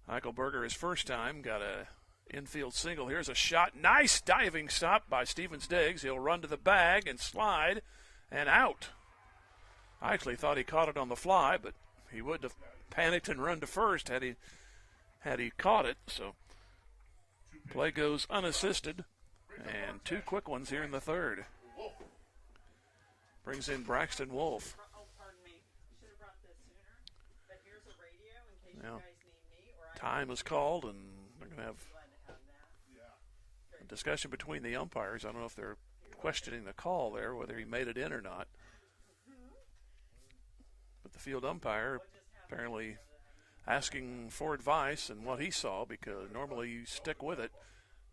Eichelberger, his first time, got a infield single. Here's a shot. Nice diving stop by Stevens Diggs. He'll run to the bag and slide and out. I actually thought he caught it on the fly, but he would have panicked and run to first had he caught it. So play goes unassisted, and 2 quick ones here in the third. Brings in Braxton Wolf. Now, time is called, and they're going to have a discussion between the umpires. I don't know if they're questioning the call there, whether he made it in or not. But the field umpire apparently asking for advice and what he saw, because normally you stick with it.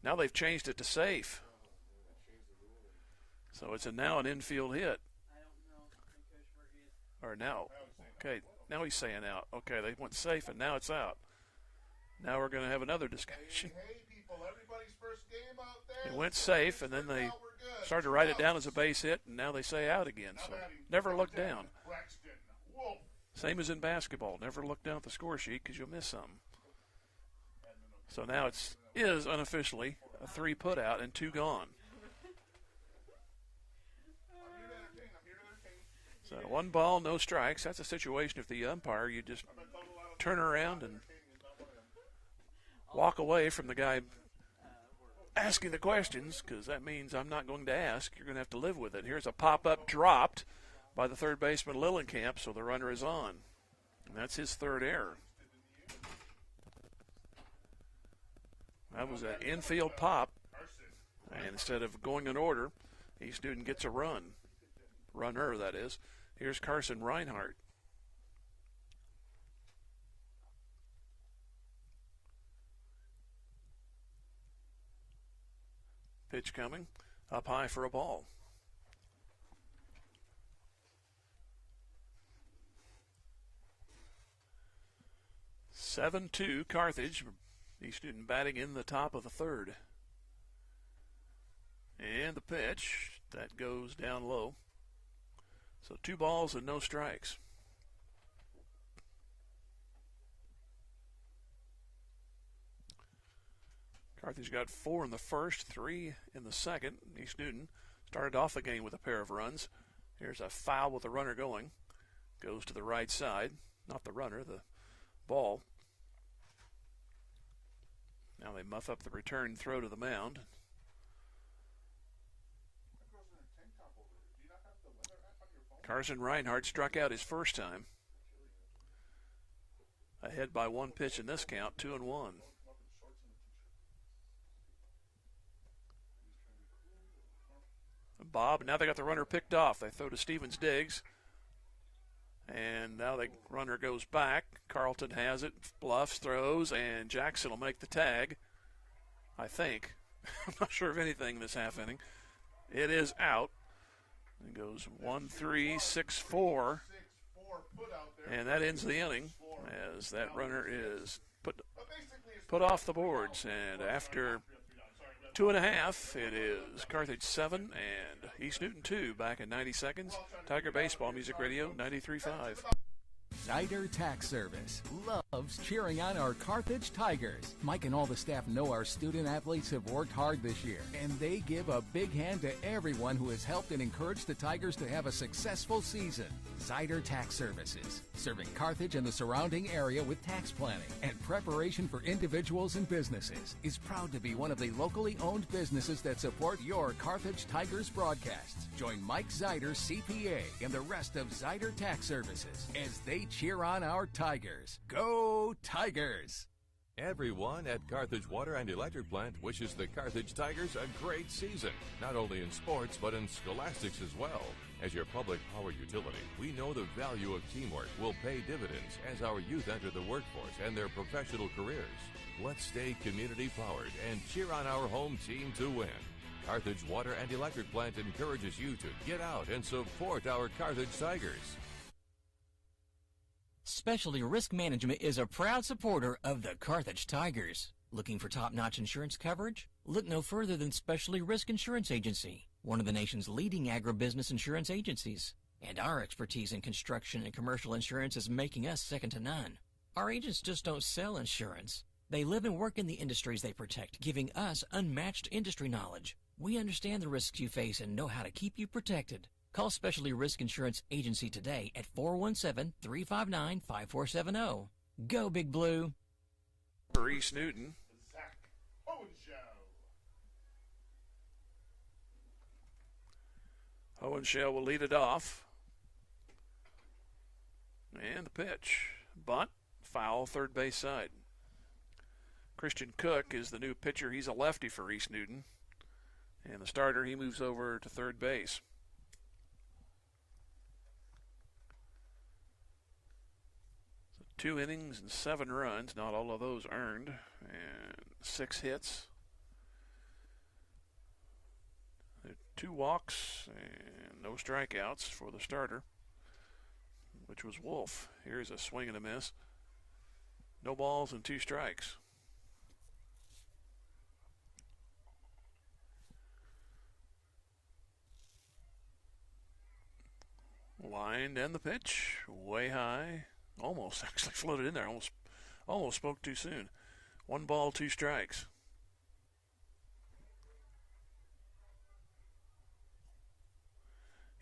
Now they've changed it to safe. So it's now an infield hit. Or now. Okay, now he's saying out. Okay, they went safe and now it's out. Now we're going to have another discussion. It went safe, and then they started to write it down as a base hit, and now they say out again. So never look down. Same as in basketball. Never look down at the score sheet because you'll miss something. So now it is unofficially a 3 put out and 2 gone. So 1 ball, no strikes. That's a situation if the umpire, you just turn around and walk away from the guy asking the questions, because that means I'm not going to ask. You're going to have to live with it. Here's a pop-up dropped by the third baseman Lillenkamp, so the runner is on. And that's his 3rd error. That was an infield pop, and instead of going in order, East Newton gets a run. Runner, that is. Here's Carson Reinhardt. Pitch coming, up high for a ball. (7-2) Carthage. East Newton batting in the top of the 3rd. And the pitch, that goes down low. So 2 balls and no strikes. Carthage got 4 in the first, 3 in the second. East Newton started off the game with a pair of runs. Here's a foul with the runner going. Goes to the right side. Not the runner, the ball. Now they muff up the return throw to the mound. Carson Reinhardt struck out his first time. Ahead by 1 pitch in this count, 2-1. Bob, now they got the runner picked off. They throw to Stevens Diggs. And now the runner goes back. Carlton has it, bluffs, throws, and Jackson will make the tag, I think. I'm not sure of anything in this half inning. It is out. It goes 1-3-6-4. And that ends the inning as that runner is put off the boards. And after 2.5, it is Carthage 7 and East Newton 2 back in 90 seconds. Tiger Baseball Music Radio 93.5. Zider Tax Service loves cheering on our Carthage Tigers. Mike and all the staff know our student athletes have worked hard this year, and they give a big hand to everyone who has helped and encouraged the Tigers to have a successful season. Zider Tax Services, serving Carthage and the surrounding area with tax planning and preparation for individuals and businesses, is proud to be one of the locally owned businesses that support your Carthage Tigers broadcasts. Join Mike Zider, CPA, and the rest of Zider Tax Services as they cheer on our Tigers. Go Tigers! Everyone at Carthage Water and Electric Plant wishes the Carthage Tigers a great season, not only in sports but in scholastics as well. As your public power utility, we know the value of teamwork will pay dividends as our youth enter the workforce and their professional careers. Let's stay community powered and cheer on our home team to win. Carthage Water and Electric Plant encourages you to get out and support our Carthage Tigers. Specialty Risk Management is a proud supporter of the Carthage Tigers. Looking for top-notch insurance coverage? Look no further than Specialty Risk Insurance Agency, one of the nation's leading agribusiness insurance agencies. And our expertise in construction and commercial insurance is making us second to none. Our agents just don't sell insurance. They live and work in the industries they protect, giving us unmatched industry knowledge. We understand the risks you face and know how to keep you protected. Call Specialty Risk Insurance Agency today at 417-359-5470. Go Big Blue. For East Newton. Hohenschel will lead it off. And the pitch. Bunt. Foul, third base side. Christian Cook is the new pitcher. He's a lefty for East Newton. And the starter, he moves over to third base. So 2 innings and 7 runs. Not all of those earned. And 6 hits. 2 walks and no strikeouts for the starter, which was Wolf. Here's a swing and a miss. No balls and 2 strikes. Lined and the pitch, way high. Almost actually floated in there. Almost spoke too soon. 1 ball, 2 strikes.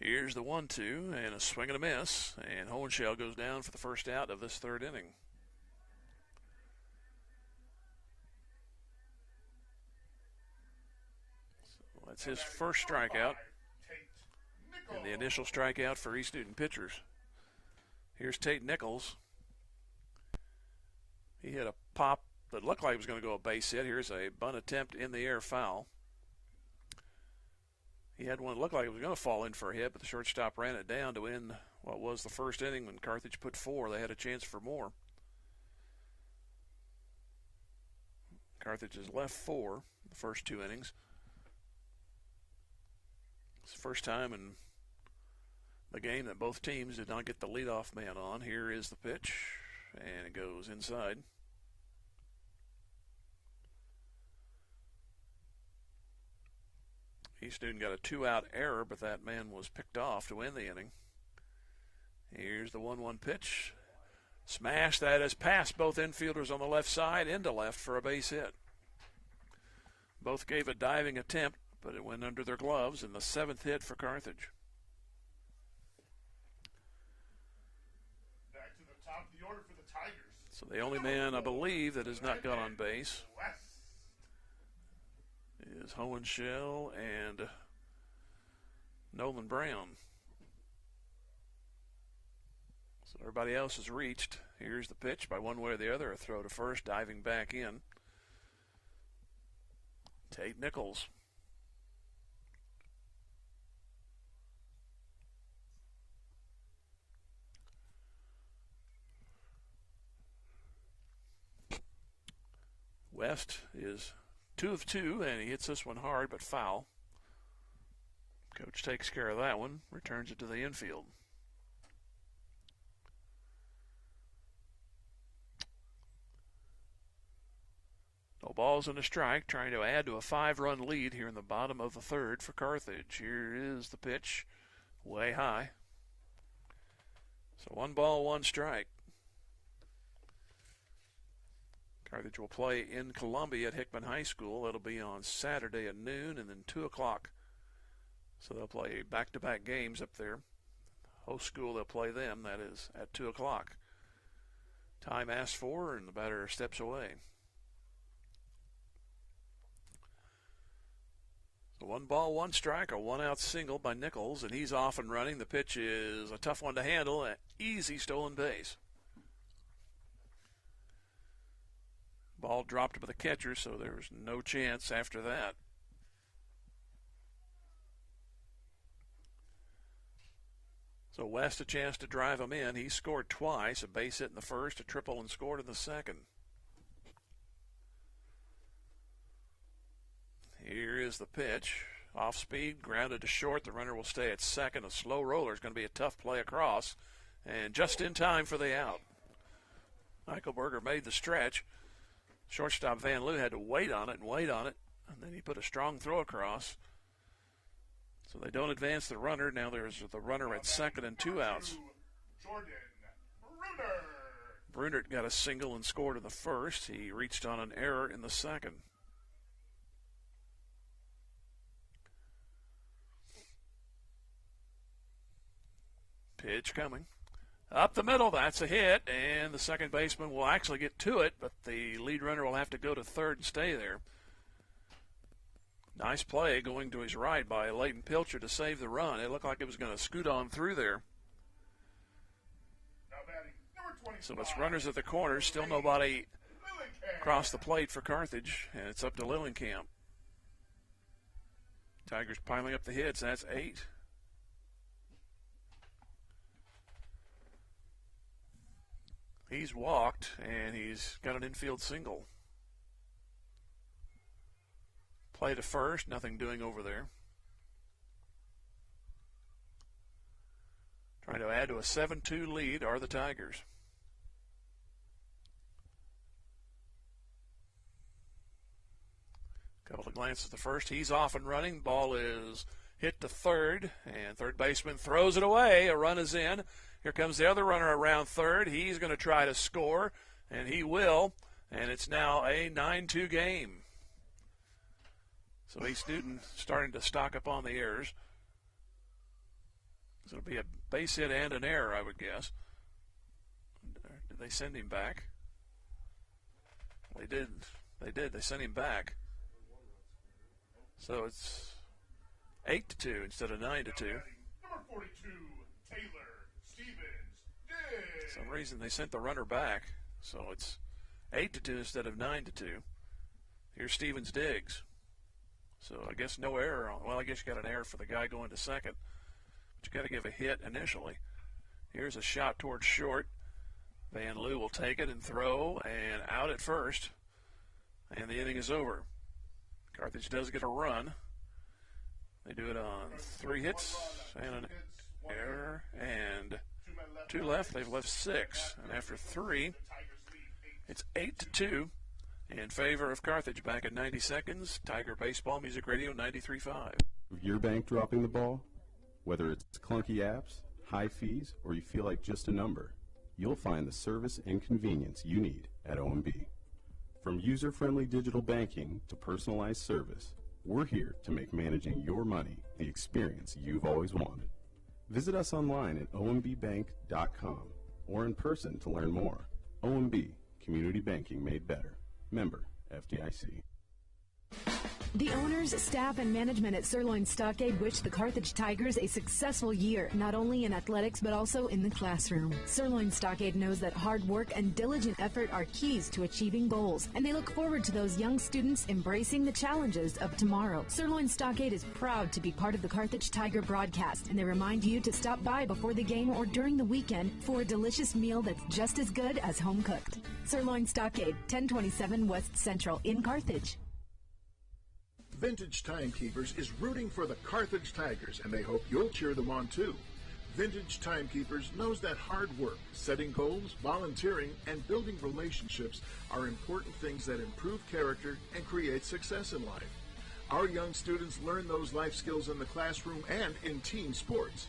Here's the 1-2 and a swing and a miss, and Hohenschel goes down for the first out of this 3rd inning. So that's his first strikeout, and the initial strikeout for East Newton pitchers. Here's Tate Nichols. He hit a pop that looked like it was going to go a base hit. Here's a bunt attempt in the air, foul. He had one that looked like it was going to fall in for a hit, but the shortstop ran it down to end what was the first inning. When Carthage put 4, they had a chance for more. Carthage has left 4 the first 2 innings. It's the first time in the game that both teams did not get the leadoff man on. Here is the pitch, and it goes inside. East Newton got a 2-out error, but that man was picked off to win the inning. Here's the 1-1 pitch. Smash that has passed both infielders on the left side into left for a base hit. Both gave a diving attempt, but it went under their gloves in the 7th hit for Carthage. Back to the top of the order for the Tigers. So the only man, I believe, that has not got on base is Hohenschel and Nolan Brown. So everybody else has reached. Here's the pitch by one way or the other. A throw to first, diving back in. Tate Nichols. West is 2 of 2, and he hits this one hard but foul. Coach takes care of that one, returns it to the infield. No balls and a strike, trying to add to a 5-run lead here in the bottom of the 3rd for Carthage. Here is the pitch, way high. So 1 ball, 1 strike. Carthage will play in Columbia at Hickman High School. That'll be on Saturday at noon and then 2 o'clock. So they'll play back-to-back games up there. Host school, they'll play them. That is at 2 o'clock. Time asked for, and the batter steps away. So 1 ball, 1 strike, a 1-out single by Nichols, and he's off and running. The pitch is a tough one to handle, an easy stolen base. Ball dropped by the catcher, so there was no chance after that. So West a chance to drive him in. He scored twice, a base hit in the first, a triple, and scored in the second. Here is the pitch. Off speed, grounded to short. The runner will stay at second. A slow roller is going to be a tough play across, and just in time for the out. Eichelberger made the stretch. Shortstop Van Loo had to wait on it, and then he put a strong throw across. So they don't advance the runner. Now there's the runner at second and 2 outs. Brunert got a single and scored in the first. He reached on an error in the second. Pitch coming. Up the middle, that's a hit, and the second baseman will actually get to it, but the lead runner will have to go to third and stay there. Nice play going to his right by Leighton Pilcher to save the run. It looked like it was going to scoot on through there. So it's runners at the corners, still nobody across the plate for Carthage, and it's up to Lillenkamp. Tigers piling up the hits, that's 8. He's walked, and he's got an infield single. Play to first, nothing doing over there. Trying to add to a 7-2 lead are the Tigers. Couple of glances at the first. He's off and running. Ball is hit to third, and third baseman throws it away. A run is in. Here comes the other runner around third. He's going to try to score, and he will. And it's now a 9-2 game. So East Newton starting to stock up on the errors. So it'll be a base hit and an error, I would guess. Did they send him back? They did. They sent him back. So it's 8-2 instead of 9-2. Number 42, Taylor Stevens. For some reason they sent the runner back, so it's 8-2 instead of 9-2. Here's Stevens Diggs. So I guess no error. Well, I guess you got an error for the guy going to second. But you got to give a hit initially. Here's a shot towards short. Van Loo will take it and throw, and out at first. And the inning is over. Carthage does get a run. They do it on 3 hits and an error, and 2 left. They've left 6, and after 3, it's 8-2 in favor of Carthage. Back in 90 seconds. Tiger Baseball Music Radio 93.5. Your bank dropping the ball? Whether it's clunky apps, high fees, or you feel like just a number, you'll find the service and convenience you need at OMB. From user-friendly digital banking to personalized service, we're here to make managing your money the experience you've always wanted. Visit us online at ombbank.com or in person to learn more. OMB, community banking made better. Member FDIC. The owners, staff, and management at Sirloin Stockade wish the Carthage Tigers a successful year, not only in athletics but also in the classroom. Sirloin Stockade knows that hard work and diligent effort are keys to achieving goals, and they look forward to those young students embracing the challenges of tomorrow. Sirloin Stockade is proud to be part of the Carthage Tiger broadcast, and they remind you to stop by before the game or during the weekend for a delicious meal that's just as good as home cooked. Sirloin Stockade, 1027 West Central in Carthage. Vintage Timekeepers is rooting for the Carthage Tigers, and they hope you'll cheer them on too. Vintage Timekeepers knows that hard work, setting goals, volunteering, and building relationships are important things that improve character and create success in life. Our young students learn those life skills in the classroom and in team sports.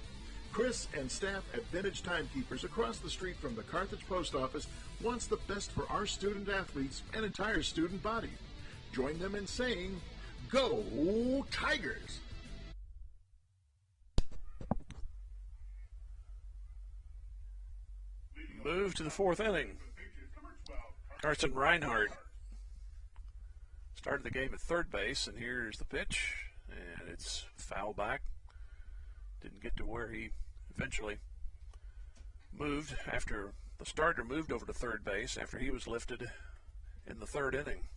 Chris and staff at Vintage Timekeepers across the street from the Carthage Post Office wants the best for our student athletes and entire student body. Join them in saying, "Go Tigers!" Move to the 4th inning. Carson Reinhardt started the game at third base, and here's the pitch, and it's foul back. Didn't get to where he eventually moved after the starter moved over to third base after he was lifted in the 3rd inning.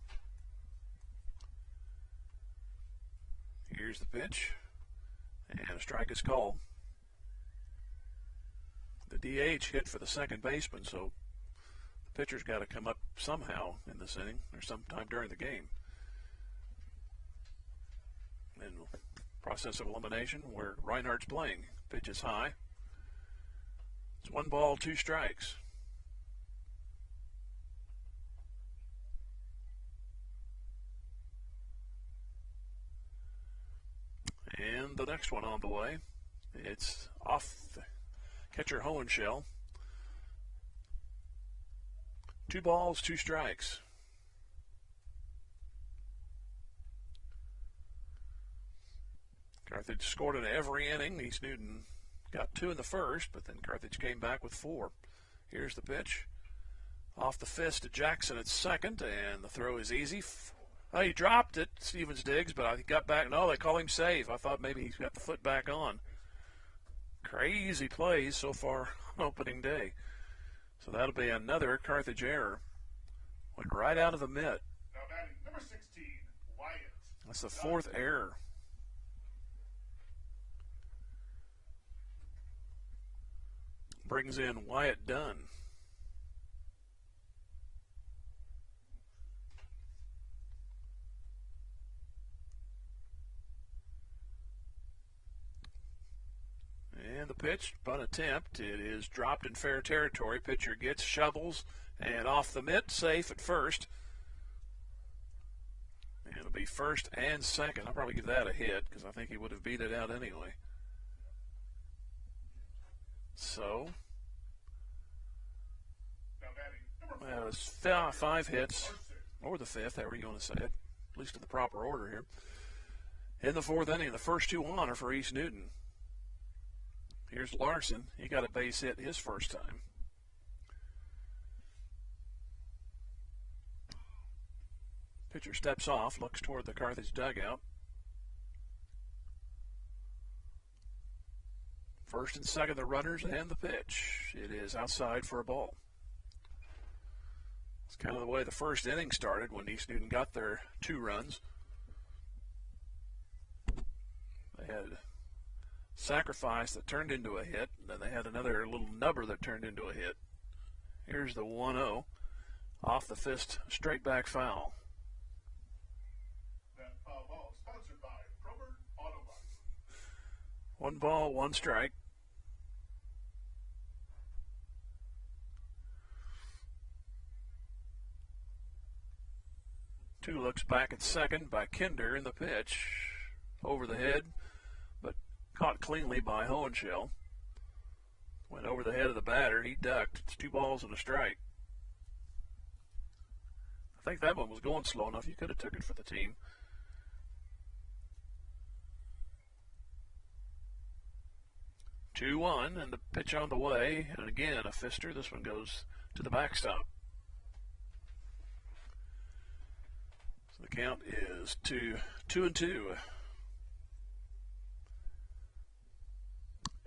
Here's the pitch, and a strike is called. The DH hit for the second baseman, so the pitcher's got to come up somehow in this inning or sometime during the game. And process of elimination where Reinhardt's playing. Pitch is high. It's 1 ball, 2 strikes. And the next one on the way. It's off the catcher Hohenschel. 2 balls, 2 strikes. Carthage scored in every inning. East Newton got 2 in the first, but then Carthage came back with 4. Here's the pitch. Off the fist to Jackson at second, and the throw is easy. Oh, he dropped it, Stevens digs, but he got back. No, they call him safe. I thought maybe he's got the foot back on. Crazy plays so far on opening day. So that'll be another Carthage error. Went right out of the mitt. Now batting number 16, Wyatt. That's the 4th error. Brings in Wyatt Dunn. And the pitch, bunt attempt. It is dropped in fair territory. Pitcher gets, shovels, and off the mitt, safe at first. And it'll be first and second. I'll probably give that a hit because I think he would have beat it out anyway. So, well, it's 5 hits, or the 5th, however you want to say it, at least in the proper order here. In the 4th inning, the first 2 on are for East Newton. Here's Larson. He got a base hit his first time. Pitcher steps off, looks toward the Carthage dugout. First and second, the runners, and the pitch. It is outside for a ball. It's kind of the way the first inning started when East Newton got their 2 runs. They had sacrifice that turned into a hit, and then they had another little nubber that turned into a hit. Here's the 1-0. Off the fist, straight back foul. That foul ball sponsored by Prober Auto Body. 1 ball, 1 strike. Two looks back at second by Kinder in the pitch. Over the head, but caught cleanly by Hohenschel. Went over the head of the batter. He ducked. It's 2 balls and a strike. I think that one was going slow enough. You could have took it for the team. Two, 2-1, and the pitch on the way. And again, a fister. This one goes to the backstop. So the count is 2-2.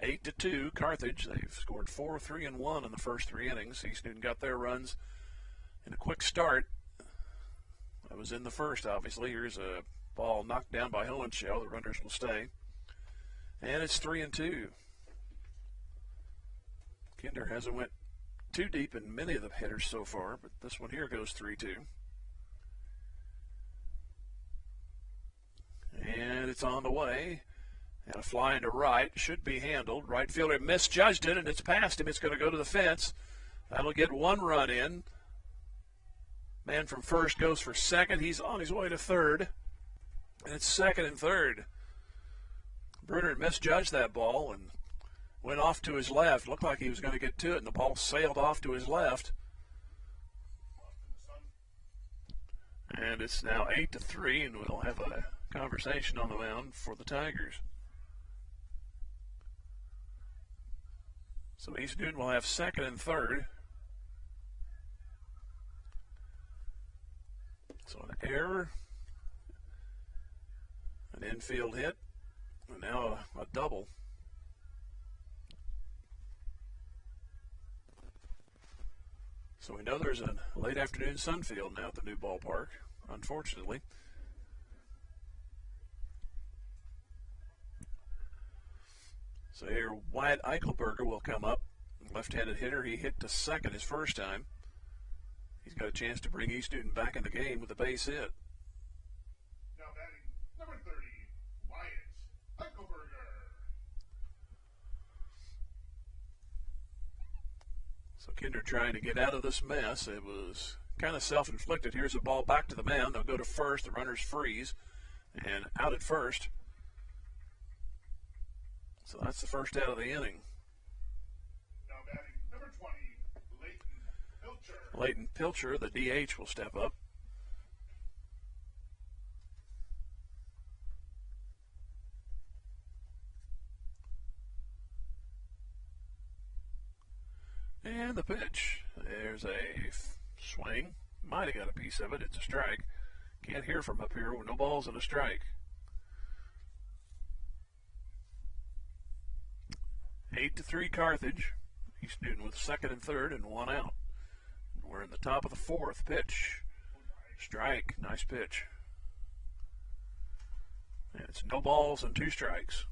8-2, Carthage. They've scored 4, 3, and 1 in the first 3 innings. East Newton got their runs in a quick start. That was in the first, obviously. Here's a ball knocked down by Hohenschel. The runners will stay. And it's 3-2. Kinder hasn't went too deep in many of the hitters so far, but this one here goes 3-2. And it's on the way. And a fly into right, should be handled. Right fielder misjudged it, and it's past him. It's going to go to the fence. That'll get 1 run in. Man from first goes for second. He's on his way to third. And it's second and third. Bruner misjudged that ball and went off to his left. Looked like he was going to get to it, and the ball sailed off to his left. And it's now 8-3, and we'll have a conversation on the mound for the Tigers. So East Newton will have second and third. So an error, an infield hit, and now a double. So we know there's a late afternoon sun field now at the new ballpark, unfortunately. So here, Wyatt Eichelberger will come up. Left-handed hitter. He hit to second his first time. He's got a chance to bring East Newton back in the game with a base hit. Now batting number 30, Wyatt Eichelberger. So Kinder trying to get out of this mess. It was kind of self-inflicted. Here's a ball back to the mound. They'll go to first. The runners freeze. And out at first. So that's the first out of the inning. Now batting number 20, Leighton Pilcher. Leighton Pilcher, the DH, will step up. And the pitch. There's a swing. Might have got a piece of it. It's a strike. Can't hear from up here. No balls and a strike. 8-3 Carthage. East Newton with second and third and one out. We're in the top of the fourth. Pitch. Strike. Nice pitch. And it's no balls and 2 strikes.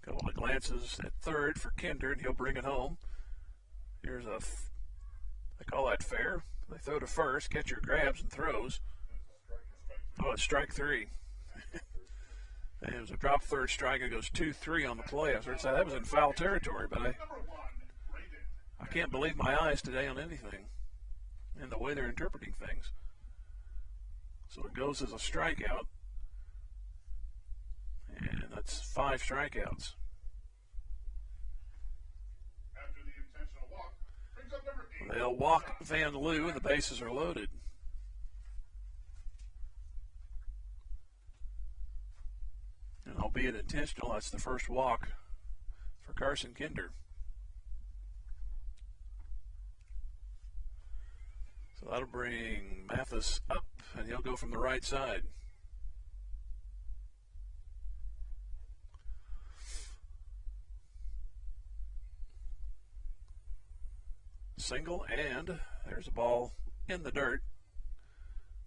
Couple of glances at third for Kinder, and he'll bring it home. Here's they call that fair. They throw to first, catcher grabs and throws. Oh, it's strike 3. And it was a drop third strike. It goes 2-3 on the play. I was going to say that was in foul territory, but I can't believe my eyes today on anything and the way they're interpreting things. So it goes as a strikeout. And that's 5 strikeouts. After the intentional walk, brings up number 8. They'll walk Van Loo, and the bases are loaded. And albeit intentional, that's the first walk for Carson Kinder. So that'll bring Mathis up, and he'll go from the right side. Single, and there's a ball in the dirt.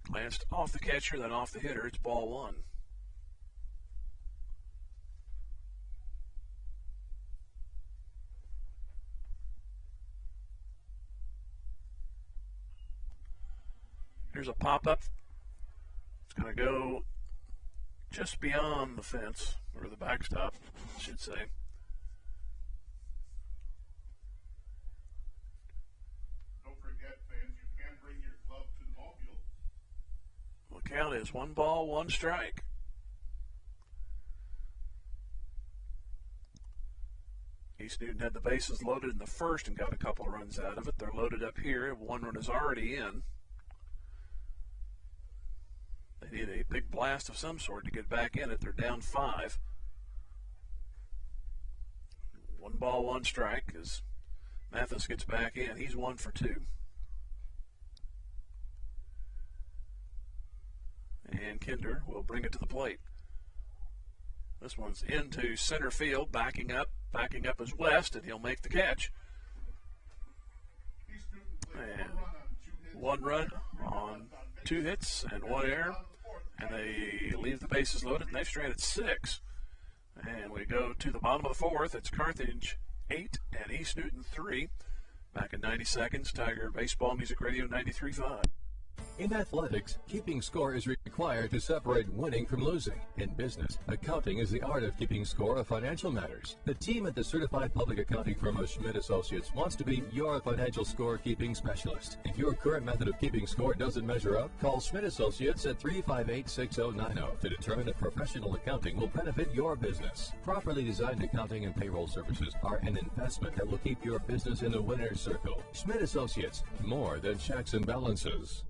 Glanced off the catcher, then off the hitter. It's ball 1. Here's a pop-up. It's going to go just beyond the fence, or the backstop, I should say. Count is 1 ball, 1 strike. East Newton had the bases loaded in the first and got a couple of runs out of it. They're loaded up here. 1 run is already in. They need a big blast of some sort to get back in it. They're down 5. 1 ball, 1 strike as Mathis gets back in. He's 1 for 2. And Kinder will bring it to the plate. This one's into center field, backing up is West, and he'll make the catch. And 1 run on 2 hits and 1 error, and they leave the bases loaded, and they've stranded 6. And we go to the bottom of the 4th. It's Carthage 8 and East Newton 3. Back in 90 seconds, Tiger Baseball Music Radio 93.5. In athletics, keeping score is required to separate winning from losing. In business, accounting is the art of keeping score of financial matters. The team at the certified public accounting firm of Schmidt Associates wants to be your financial score-keeping specialist. If your current method of keeping score doesn't measure up, call Schmidt Associates at 358-6090 to determine if professional accounting will benefit your business. Properly designed accounting and payroll services are an investment that will keep your business in the winner's circle. Schmidt Associates, more than checks and balances.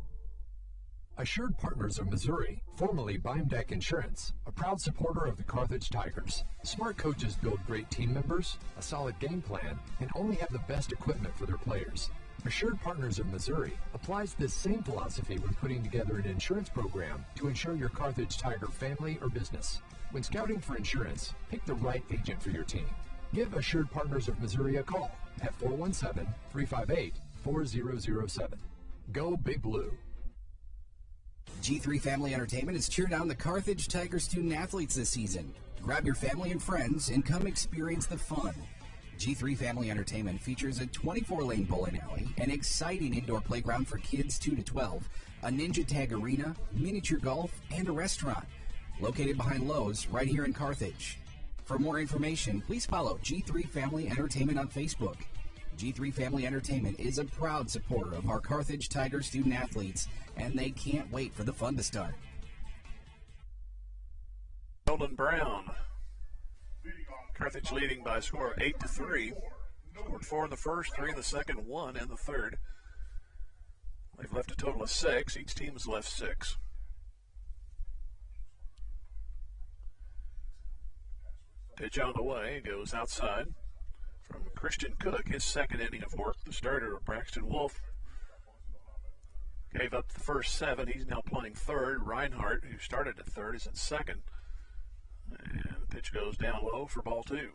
Assured Partners of Missouri, formerly Beimdeck Insurance, a proud supporter of the Carthage Tigers. Smart coaches build great team members, a solid game plan, and only have the best equipment for their players. Assured Partners of Missouri applies this same philosophy when putting together an insurance program to insure your Carthage Tiger family or business. When scouting for insurance, pick the right agent for your team. Give Assured Partners of Missouri a call at 417-358-4007. Go Big Blue. G3 Family Entertainment has cheered on the Carthage Tiger student athletes this season. Grab your family and friends and come experience the fun. G3 Family Entertainment features a 24-lane bowling alley, an exciting indoor playground for kids 2 to 12, a ninja tag arena, miniature golf, and a restaurant. Located behind Lowe's right here in Carthage. For more information, please follow G3 Family Entertainment on Facebook. G3 Family Entertainment is a proud supporter of our Carthage Tiger student athletes, and they can't wait for the fun to start. Golden Brown. Carthage leading by a score of 8-3. Scored 4 in the first, 3 in the second, 1 in the third. They've left a total of 6. Each team has left 6. Pitch on the way, goes outside from Christian Cook, his second inning of work. The starter, Braxton Wolf, gave up the first 7. He's now playing third. Reinhardt, who started at third, is at second. And the pitch goes down low for ball 2.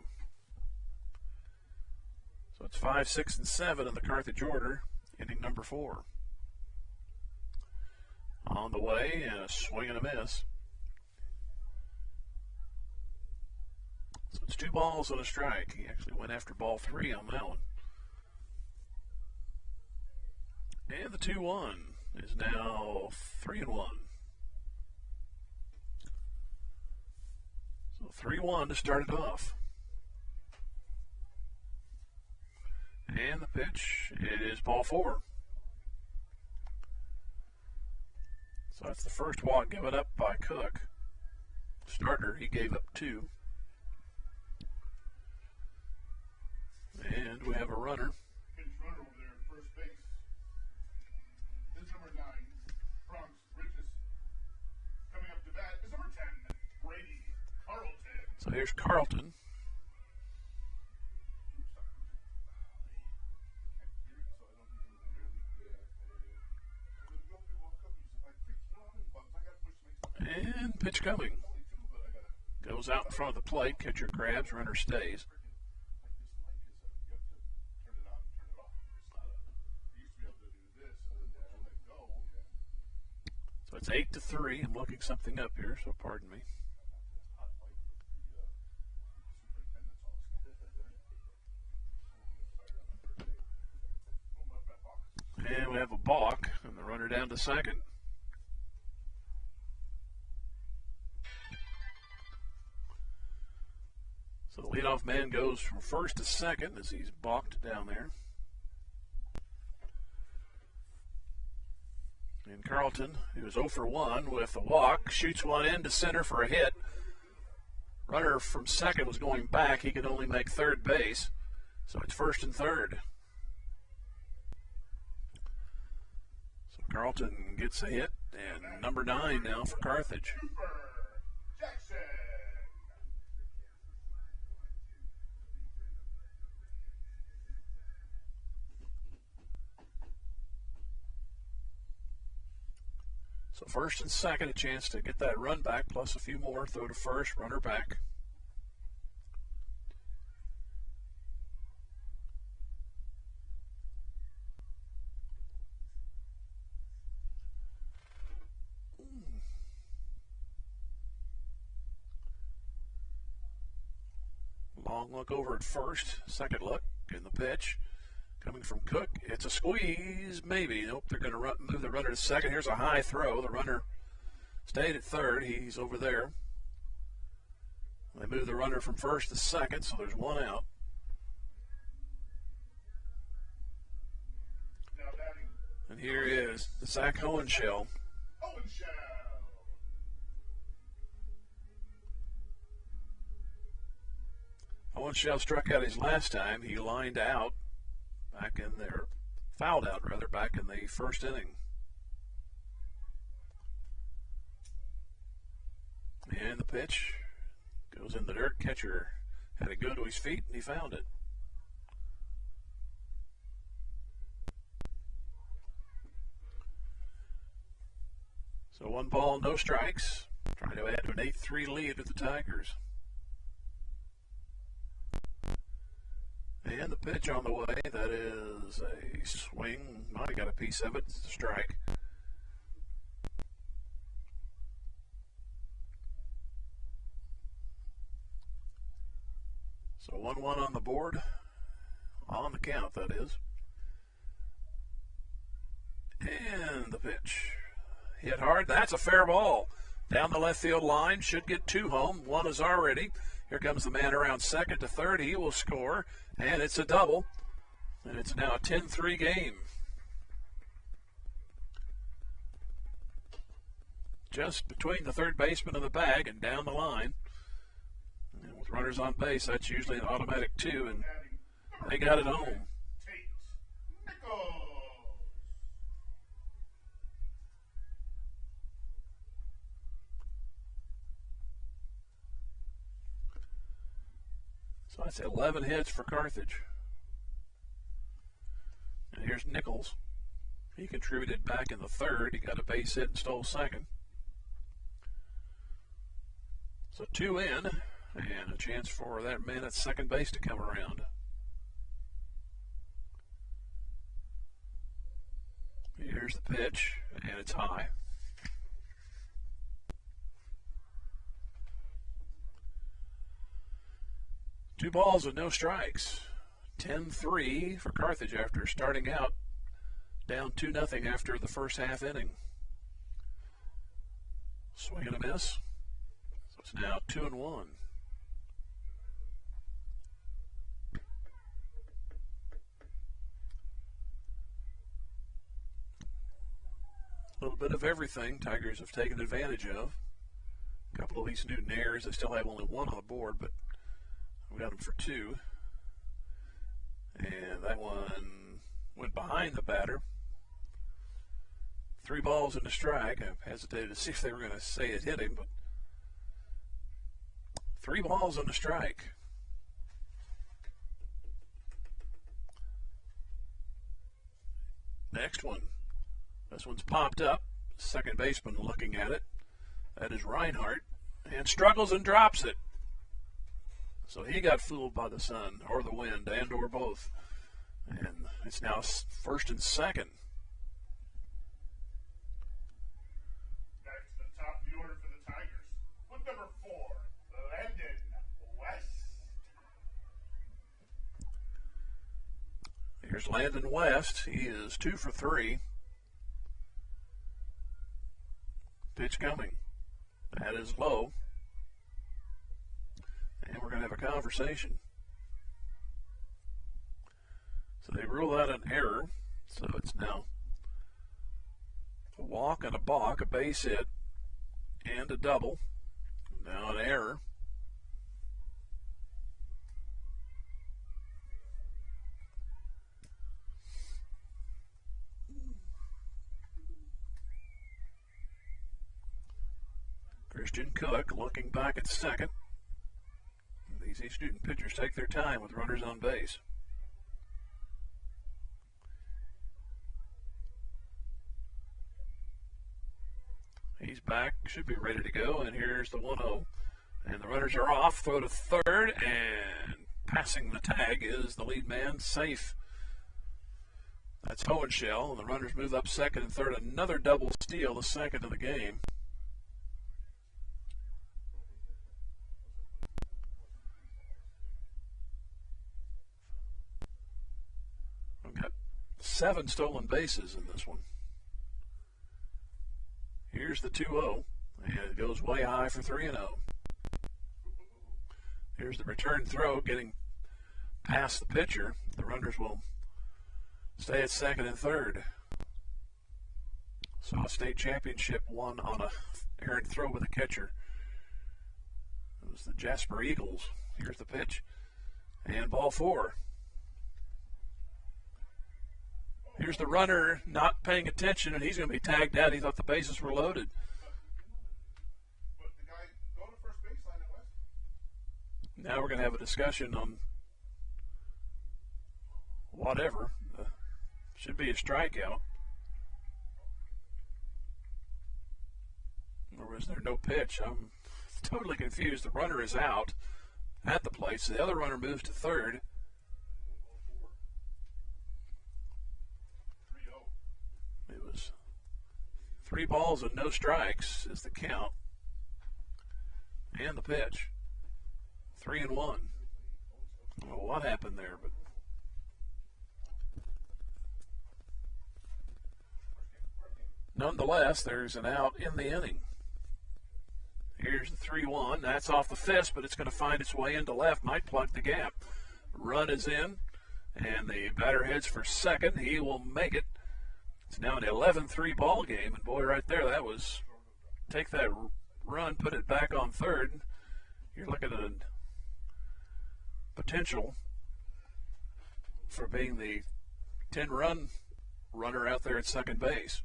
So it's 5, 6, and 7 in the Carthage order, inning number 4. On the way, and a swing and a miss. So it's 2 balls and a strike. He actually went after ball 3 on that one. And the 2-1 is now 3-1. So 3-1 to start it off. And the pitch, it is ball 4. So that's the first walk given up by Cook. Starter, he gave up 2. And we have a runner. Runner over there at first base. This is number 9, Bronx Bridges. Coming up to bat is number 10, Brady Carlton. So here's Carlton. And pitch coming. Goes out in front of the plate. Catcher grabs, runner stays. So it's 8-3. I'm looking something up here, so pardon me. And we have a balk, and the runner down to second. So the leadoff man goes from first to second as he's balked down there. And Carlton, who is 0 for 1 with a walk, shoots one into center for a hit. Runner from second was going back. He could only make third base. So it's first and third. So Carlton gets a hit, and number 9 now for Carthage. So first and second, a chance to get that run back, plus a few more. Throw to first, runner back. Long look over at first, second look in the pitch. Coming from Cook, it's a squeeze, maybe. Nope, they're going to move the runner to second. Here's a high throw. The runner stayed at third. He's over there. They move the runner from first to second, so there's 1 out. And here is Zach Hohenschel. Hohenschel struck out his last time. He lined out. Back in there, fouled out rather, back in the first inning. And the pitch goes in the dirt. Catcher had it go to his feet, and he found it. So 1 ball, no strikes. Trying to add to an 8-3 lead with the Tigers. And the pitch on the way, that is a swing. Might have got a piece of it. It's a strike. So 1-1 on the board. On the count, that is. And the pitch. Hit hard. That's a fair ball. Down the left field line. Should get 2 home. 1 is already. Here comes the man around second to third. He will score. And it's a double. And it's now a 10-3 game. Just between the third baseman and the bag and down the line. And with runners on base, that's usually an automatic 2, and they got it home. So that's 11 hits for Carthage. And here's Nichols. He contributed back in the third. He got a base hit and stole second. So 2 in, and a chance for that man at second base to come around. Here's the pitch, and it's high. Two balls and no strikes. 10-3 for Carthage after starting out down 2-0 after the first half inning. Swing and a miss. So it's now 2-1. A little bit of everything Tigers have taken advantage of. A couple of East Newton errors. They still have only one on the board, but we got them for 2. And that one went behind the batter. 3 balls and a strike. I hesitated to see if they were going to say it hit him, but 3 balls and a strike. Next one. This one's popped up. Second baseman looking at it. That is Reinhardt. And struggles and drops it. So he got fooled by the sun or the wind and or both. And it's now first and second. Next, the top of the order for the Tigers. With number 4, Landon West. Here's Landon West. He is 2 for 3. Pitch coming. That is low. And we're going to have a conversation. So they rule out an error. So it's now a walk and a balk, a base hit, and a double. Now an error. Christian Cook looking back at second. These East Newton pitchers take their time with runners on base. He's back, should be ready to go, and here's the 1-0. And the runners are off, throw to third, and passing the tag is the lead man, safe. That's Hohenschel, and the runners move up second and third. Another double steal, the second of the game. We've got 7 stolen bases in this one. Here's the 2-0, and it goes way high for 3-0. Here's the return throw, getting past the pitcher. The runners will stay at second and third. Saw a state championship won on a errant throw with a catcher. It was the Jasper Eagles. Here's the pitch, and ball 4. Here's the runner not paying attention, and he's going to be tagged out. He thought the bases were loaded. But the guy go to first baseline at West. Now we're going to have a discussion on whatever. Should be a strikeout. Or was there no pitch? I'm totally confused. The runner is out at the plate, so the other runner moves to third. It was 3 balls and no strikes is the count. And the pitch. 3-1. I don't know what happened there, but nonetheless, there's an out in the inning. Here's the 3-1. That's off the fist, but it's going to find its way into left. Might plug the gap. Run is in, And the batter heads for second. He will make it. It's now an 11-3 ball game. And boy, right there, that was take that run, put it back on third. You're looking at a potential for being the 10-run runner out there at second base.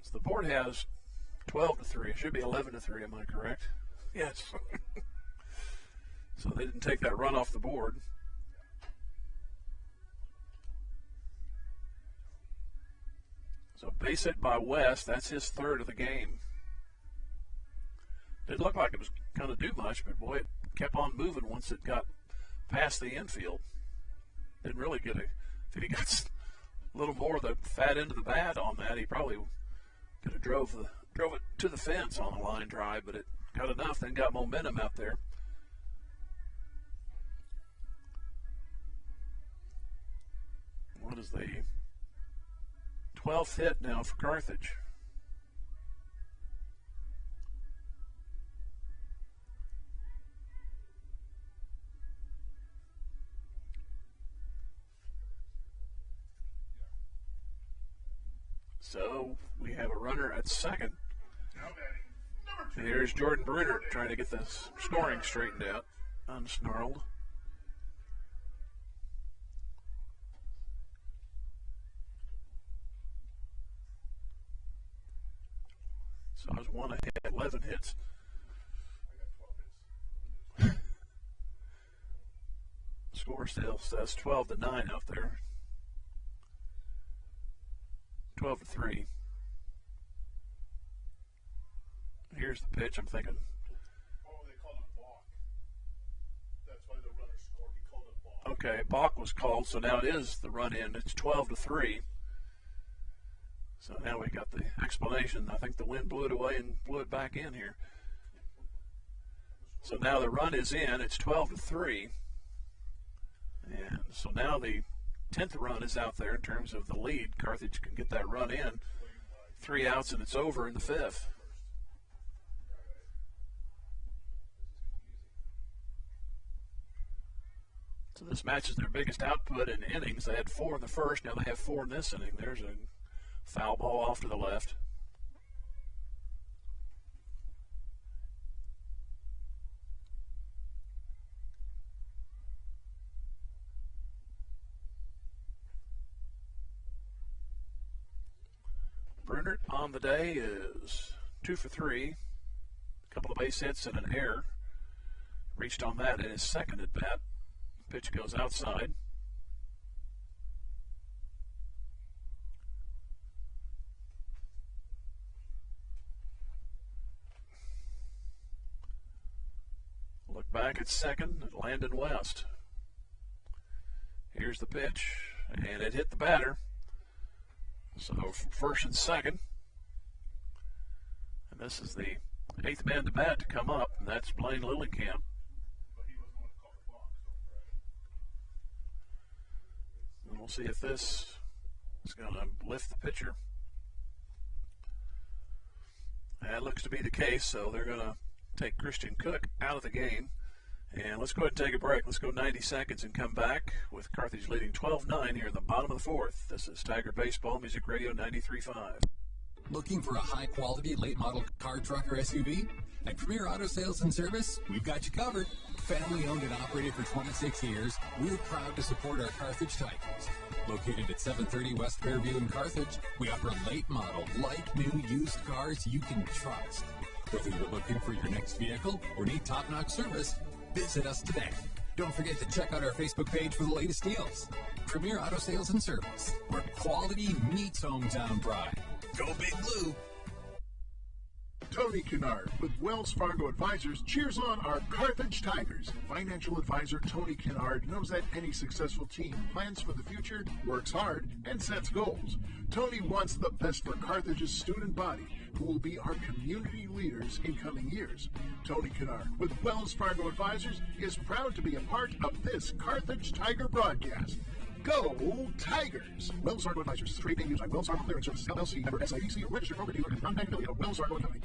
So the board has 12-3. It should be 11-3. Am I correct? Yes. So they didn't take that run off the board. So base hit by West. That's his third of the game. Didn't look like it was going to do much, but boy, it kept on moving once it got past the infield. Didn't really get it. If he got a little more of the fat end of the bat on that, he probably could have drove it to the fence on a line drive, but it got enough, then got momentum out there. What is the 12th hit now for Carthage? So we have a runner at second. And here's Jordan Bruner trying to get the scoring straightened out, unsnarled. So I was 1 ahead, 11 hits. Score still says 12-9 out there. 12-3. Here's the pitch. I'm thinking. Oh, they called it balk. That's why the runner scored. He called it balk. Okay, balk was called, so now it is the run in. It's 12-3. So now we got the explanation. I think the wind blew it away and blew it back in here. So now the run is in. It's 12-3. And so now the 10th run is out there in terms of the lead. Carthage can get that run in. 3 outs and it's over in the 5th. So this matches their biggest output in innings. They had 4 in the first. Now they have 4 in this inning. There's a foul ball off to the left. Brunert on the day is 2 for 3. A couple of base hits and an error. Reached on that in his second at bat. Pitch goes outside. Look back at second at Landon West. Here's the pitch, and it hit the batter. So first and second. And this is the 8th man to bat to come up, and that's Blaine Lillicamp. And we'll see if this is going to lift the pitcher. That looks to be the case, so they're going to take Christian Cook out of the game. And let's go ahead and take a break. Let's go 90 seconds and come back with Carthage leading 12-9 here in the bottom of the 4th. This is Tiger Baseball Music Radio 93.5. Looking for a high-quality, late-model car, truck, or SUV? At Premier Auto Sales and Service, we've got you covered. Family-owned and operated for 26 years, we're proud to support our Carthage Tigers. Located at 730 West Fairview in Carthage, we offer late-model, like-new used cars you can trust. Whether you're looking for your next vehicle or need top-notch service, visit us today. Don't forget to check out our Facebook page for the latest deals. Premier Auto Sales and Service, where quality meets hometown pride. Go Big Blue! Tony Kennard with Wells Fargo Advisors cheers on our Carthage Tigers. Financial advisor Tony Kennard knows that any successful team plans for the future, works hard, and sets goals. Tony wants the best for Carthage's student body, who will be our community leaders in coming years. Tony Kennard with Wells Fargo Advisors is proud to be a part of this Carthage Tiger broadcast. Go Tigers! Wells Fargo Advisors is a trade name used by Wells Fargo Clearance Services LLC, member SIPC, a registered broker dealer and non-bank affiliate of Wells Fargo & Company.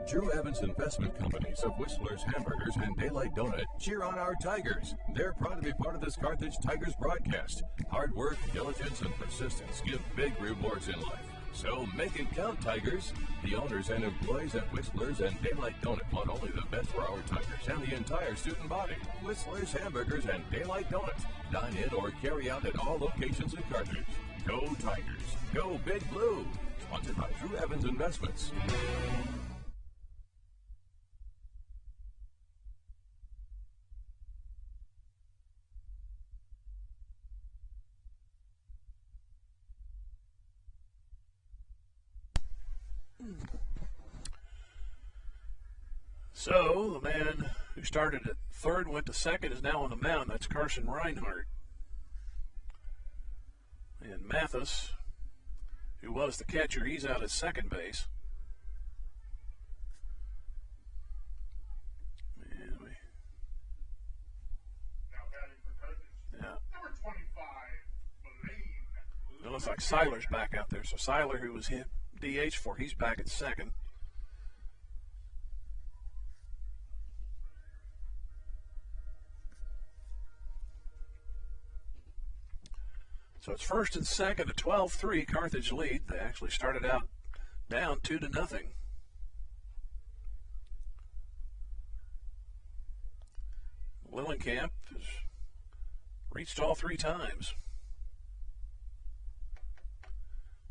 Drew Evans Investment Companies of Whistler's Hamburgers and Daylight Donut cheer on our Tigers. They're proud to be part of this Carthage Tigers broadcast. Hard work, diligence, and persistence give big rewards in life. So make it count, Tigers. The owners and employees at Whistler's and Daylight Donut want only the best for our Tigers and the entire student body. Whistler's Hamburgers and Daylight Donut. Dine in or carry out at all locations in Carthage. Go Tigers. Go Big Blue. Sponsored by Drew Evans Investments. So, the man who started at third, went to second, is now on the mound. That's Carson Reinhardt. And Mathis, who was the catcher, he's out at second base. And Number 25, it looks like Seiler's back out there. So Seiler, who was hit DH for, he's back at second. So it's first and second, a 12-3 Carthage lead. They actually started out down 2-0. Lillenkamp has reached all three times.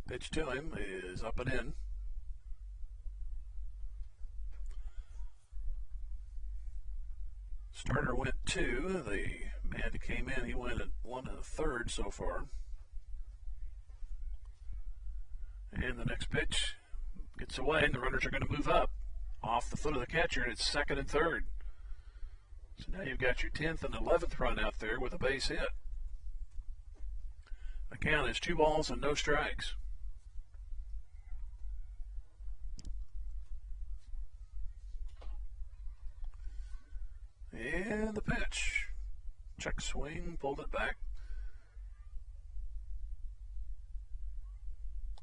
Pitch to him is up and in. Starter went 2. The man that came in, he went at 1 1/3 so far. And the next pitch gets away, and the runners are going to move up off the foot of the catcher, and it's second and third. So now you've got your 10th and 11th run out there with a base hit. The count is 2 balls and no strikes. And the pitch. Check swing, pulled it back.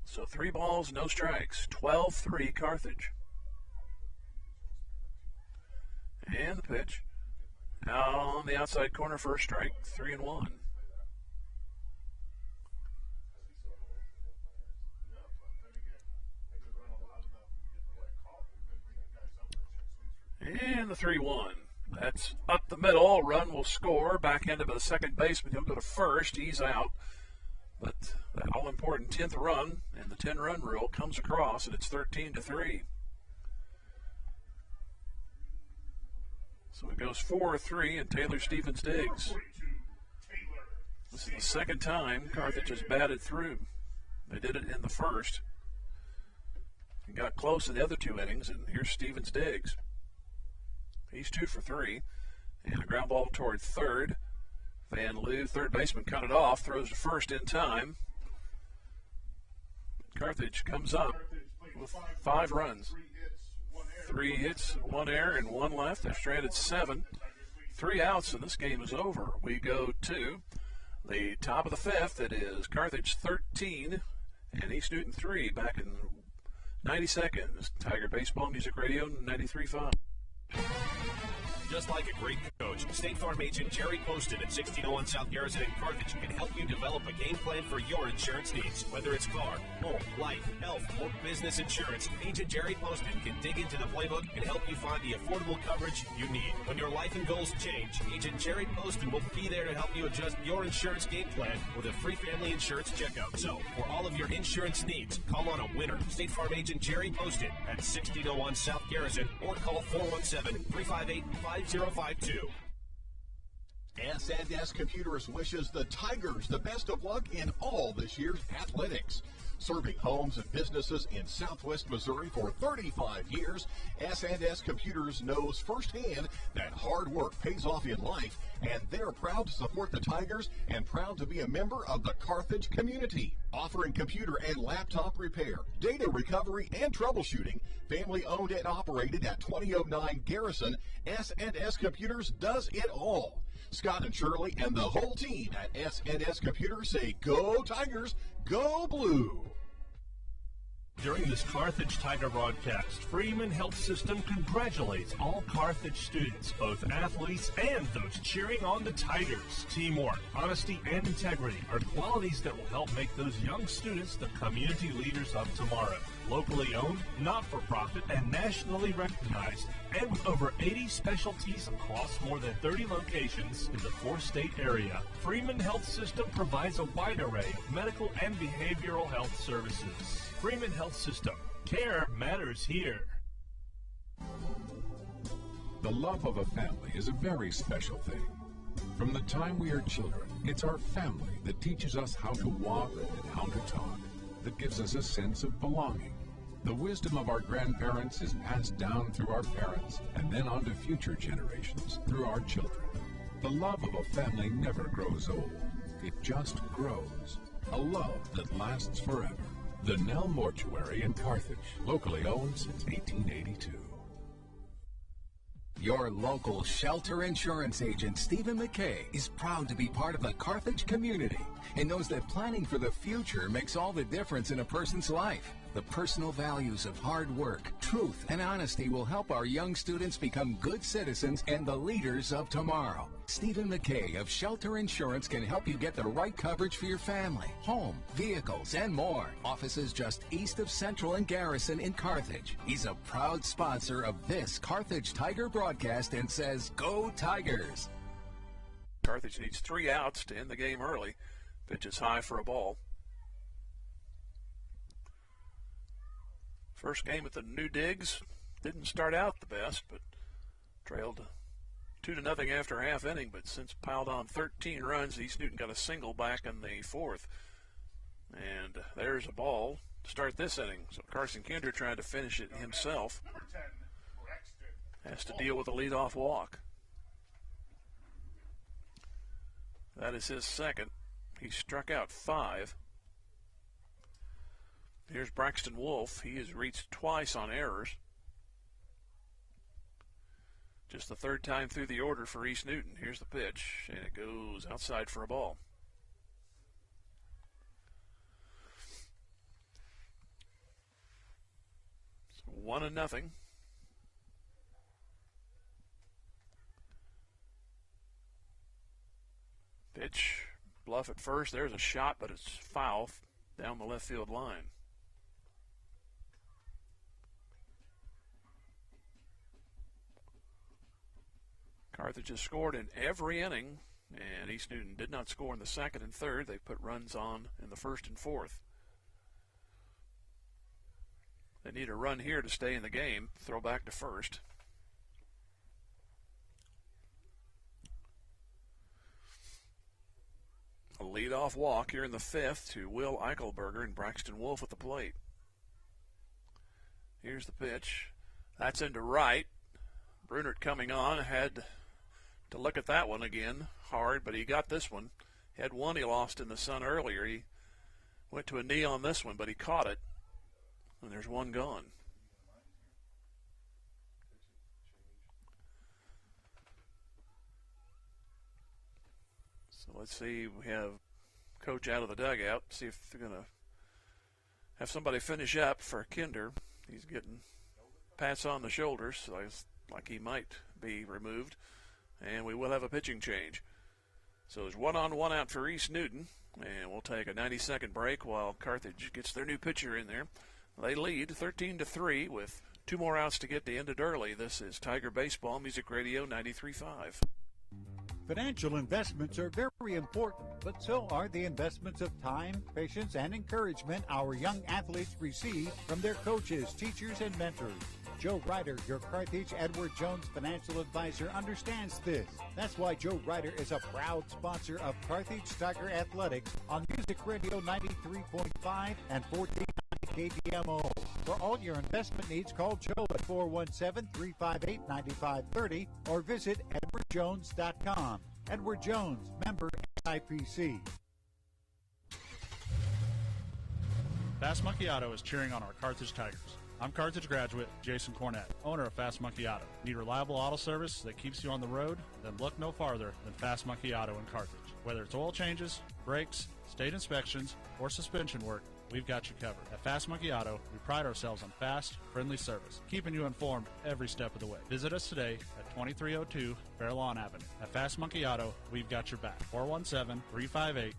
So 3 balls, no strikes. 12-3 Carthage. And the pitch. Now on the outside corner, first strike, 3-1. And the 3-1. That's up the middle. Run will score. Back end of the second baseman. He'll go to first. He's out. But that all-important 10th run and the 10-run rule comes across, and it's 13-3. So it goes 4-3, and Taylor Stevens digs. This is the second time Carthage has batted through. They did it in the first. He got close in the other 2 innings, and here's Stevens digs. He's 2 for 3, and a ground ball toward third. Van Loo, third baseman, cut it off, throws to first in time. Carthage comes up with 5 runs. 3 hits, 1 error, and 1 left. They're stranded 7. 3 outs, and this game is over. We go to the top of the 5th. It is Carthage 13 and East Newton 3 back in 90 seconds. Tiger Baseball Music Radio 93.5. Just like a great coach, State Farm agent Jerry Poston at 1601 South Garrison in Carthage can help you develop a game plan for your insurance needs. Whether it's car, home, life, health, or business insurance, Agent Jerry Poston can dig into the playbook and help you find the affordable coverage you need. When your life and goals change, Agent Jerry Poston will be there to help you adjust your insurance game plan with a free family insurance checkup. So, for all of your insurance needs, call on a winner. State Farm agent Jerry Poston at 1601 South Garrison or call 417-358-5052. S&S Computers wishes the Tigers the best of luck in all this year's athletics. Serving homes and businesses in Southwest Missouri for 35 years, S&S Computers knows firsthand that hard work pays off in life, and they're proud to support the Tigers and proud to be a member of the Carthage community. Offering computer and laptop repair, data recovery, and troubleshooting, family owned and operated at 2009 Garrison, S&S Computers does it all. Scott and Shirley and the whole team at S&S Computers say, go Tigers, go Blue. During this Carthage Tiger broadcast, Freeman Health System congratulates all Carthage students, both athletes and those cheering on the Tigers. Teamwork, honesty, and integrity are qualities that will help make those young students the community leaders of tomorrow. Locally owned, not-for-profit, and nationally recognized, and with over 80 specialties across more than 30 locations in the 4-state area, Freeman Health System provides a wide array of medical and behavioral health services. Freeman Health System. Care matters here. The love of a family is a very special thing. From the time we are children, it's our family that teaches us how to walk and how to talk, that gives us a sense of belonging. The wisdom of our grandparents is passed down through our parents and then on to future generations through our children. The love of a family never grows old. It just grows. A love that lasts forever. The Nell Mortuary in Carthage, locally owned since 1882. Your local shelter insurance agent, Stephen McKay, is proud to be part of the Carthage community and knows that planning for the future makes all the difference in a person's life. The personal values of hard work, truth, and honesty will help our young students become good citizens and the leaders of tomorrow. Stephen McKay of Shelter Insurance can help you get the right coverage for your family, home, vehicles, and more. Offices just east of Central and Garrison in Carthage. He's a proud sponsor of this Carthage Tiger broadcast and says, "Go Tigers!" Carthage needs 3 outs to end the game early. Pitch is high for a ball. First game at the New Digs didn't start out the best, but trailed 2-0 after half inning, but since piled on 13 runs, East Newton got a single back in the 4th. And there's a ball to start this inning. So Carson Kinder tried to finish it himself. Has to deal with a leadoff walk. That is his second. He struck out 5. Here's Braxton Wolf. He has reached twice on errors. Just the 3rd time through the order for East Newton. Here's the pitch, and it goes outside for a ball. So 1-0. Pitch, bluff at first. There's a shot, but it's foul down the left field line. Carthage has scored in every inning, and East Newton did not score in the 2nd and 3rd. They put runs on in the 1st and 4th. They need a run here to stay in the game. Throw back to first. A leadoff walk here in the 5th to Will Eichelberger and Braxton Wolf at the plate. Here's the pitch. That's into right. Brunert coming on, had to look at that one again hard, but he got this one. Had one he lost in the sun earlier. He went to a knee on this one, but he caught it. And there's one gone. So let's see. We have coach out of the dugout. See if they're going to have somebody finish up for Kinder. He's getting pats on the shoulders, so like he might be removed. And we will have a pitching change. So there's 1 on, 1 out for East Newton. And we'll take a 90-second break while Carthage gets their new pitcher in there. They lead 13-3 with 2 more outs to get to end it early. This is Tiger Baseball, Music Radio 93.5. Financial investments are very important, but so are the investments of time, patience, and encouragement our young athletes receive from their coaches, teachers, and mentors. Joe Ryder, your Carthage Edward Jones financial advisor, understands this. That's why Joe Ryder is a proud sponsor of Carthage Tiger Athletics on Music Radio 93.5 and 1490 KDMO. For all your investment needs, call Joe at 417-358-9530 or visit edwardjones.com. Edward Jones, member SIPC. Fast Monkey Auto is cheering on our Carthage Tigers. I'm Carthage graduate Jason Cornett, owner of Fast Monkey Auto. Need reliable auto service that keeps you on the road? Then look no farther than Fast Monkey Auto in Carthage. Whether it's oil changes, brakes, state inspections, or suspension work, we've got you covered. At Fast Monkey Auto, we pride ourselves on fast, friendly service, keeping you informed every step of the way. Visit us today at 2302 Fairlawn Avenue. At Fast Monkey Auto, we've got your back. 417-358-0756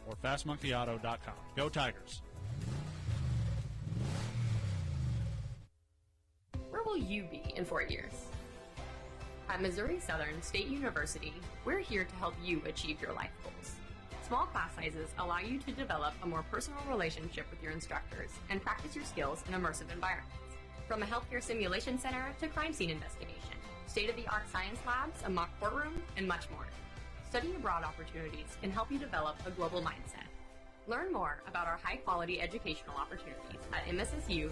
or fastmonkeyauto.com. Go Tigers! Where will you be in 4 years? At Missouri Southern State University, we're here to help you achieve your life goals. Small class sizes allow you to develop a more personal relationship with your instructors and practice your skills in immersive environments. From a healthcare simulation center to crime scene investigation, state-of-the-art science labs, a mock courtroom, and much more. Study abroad opportunities can help you develop a global mindset. Learn more about our high-quality educational opportunities at mssu.edu.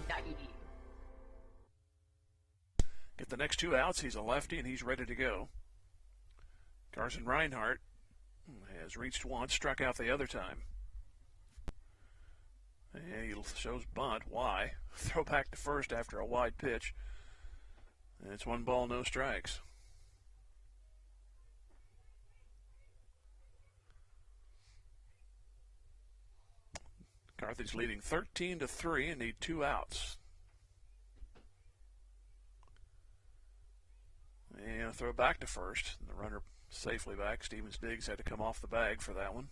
Get the next 2 outs. He's a lefty, and he's ready to go. Carson Reinhardt has reached once, struck out the other time. And he shows bunt. Why? Throw back to first after a wide pitch. And it's 1 ball, no strikes. Carthage leading 13-3 and need 2 outs. And a throw back to first. The runner safely back. Stevens Diggs had to come off the bag for that one.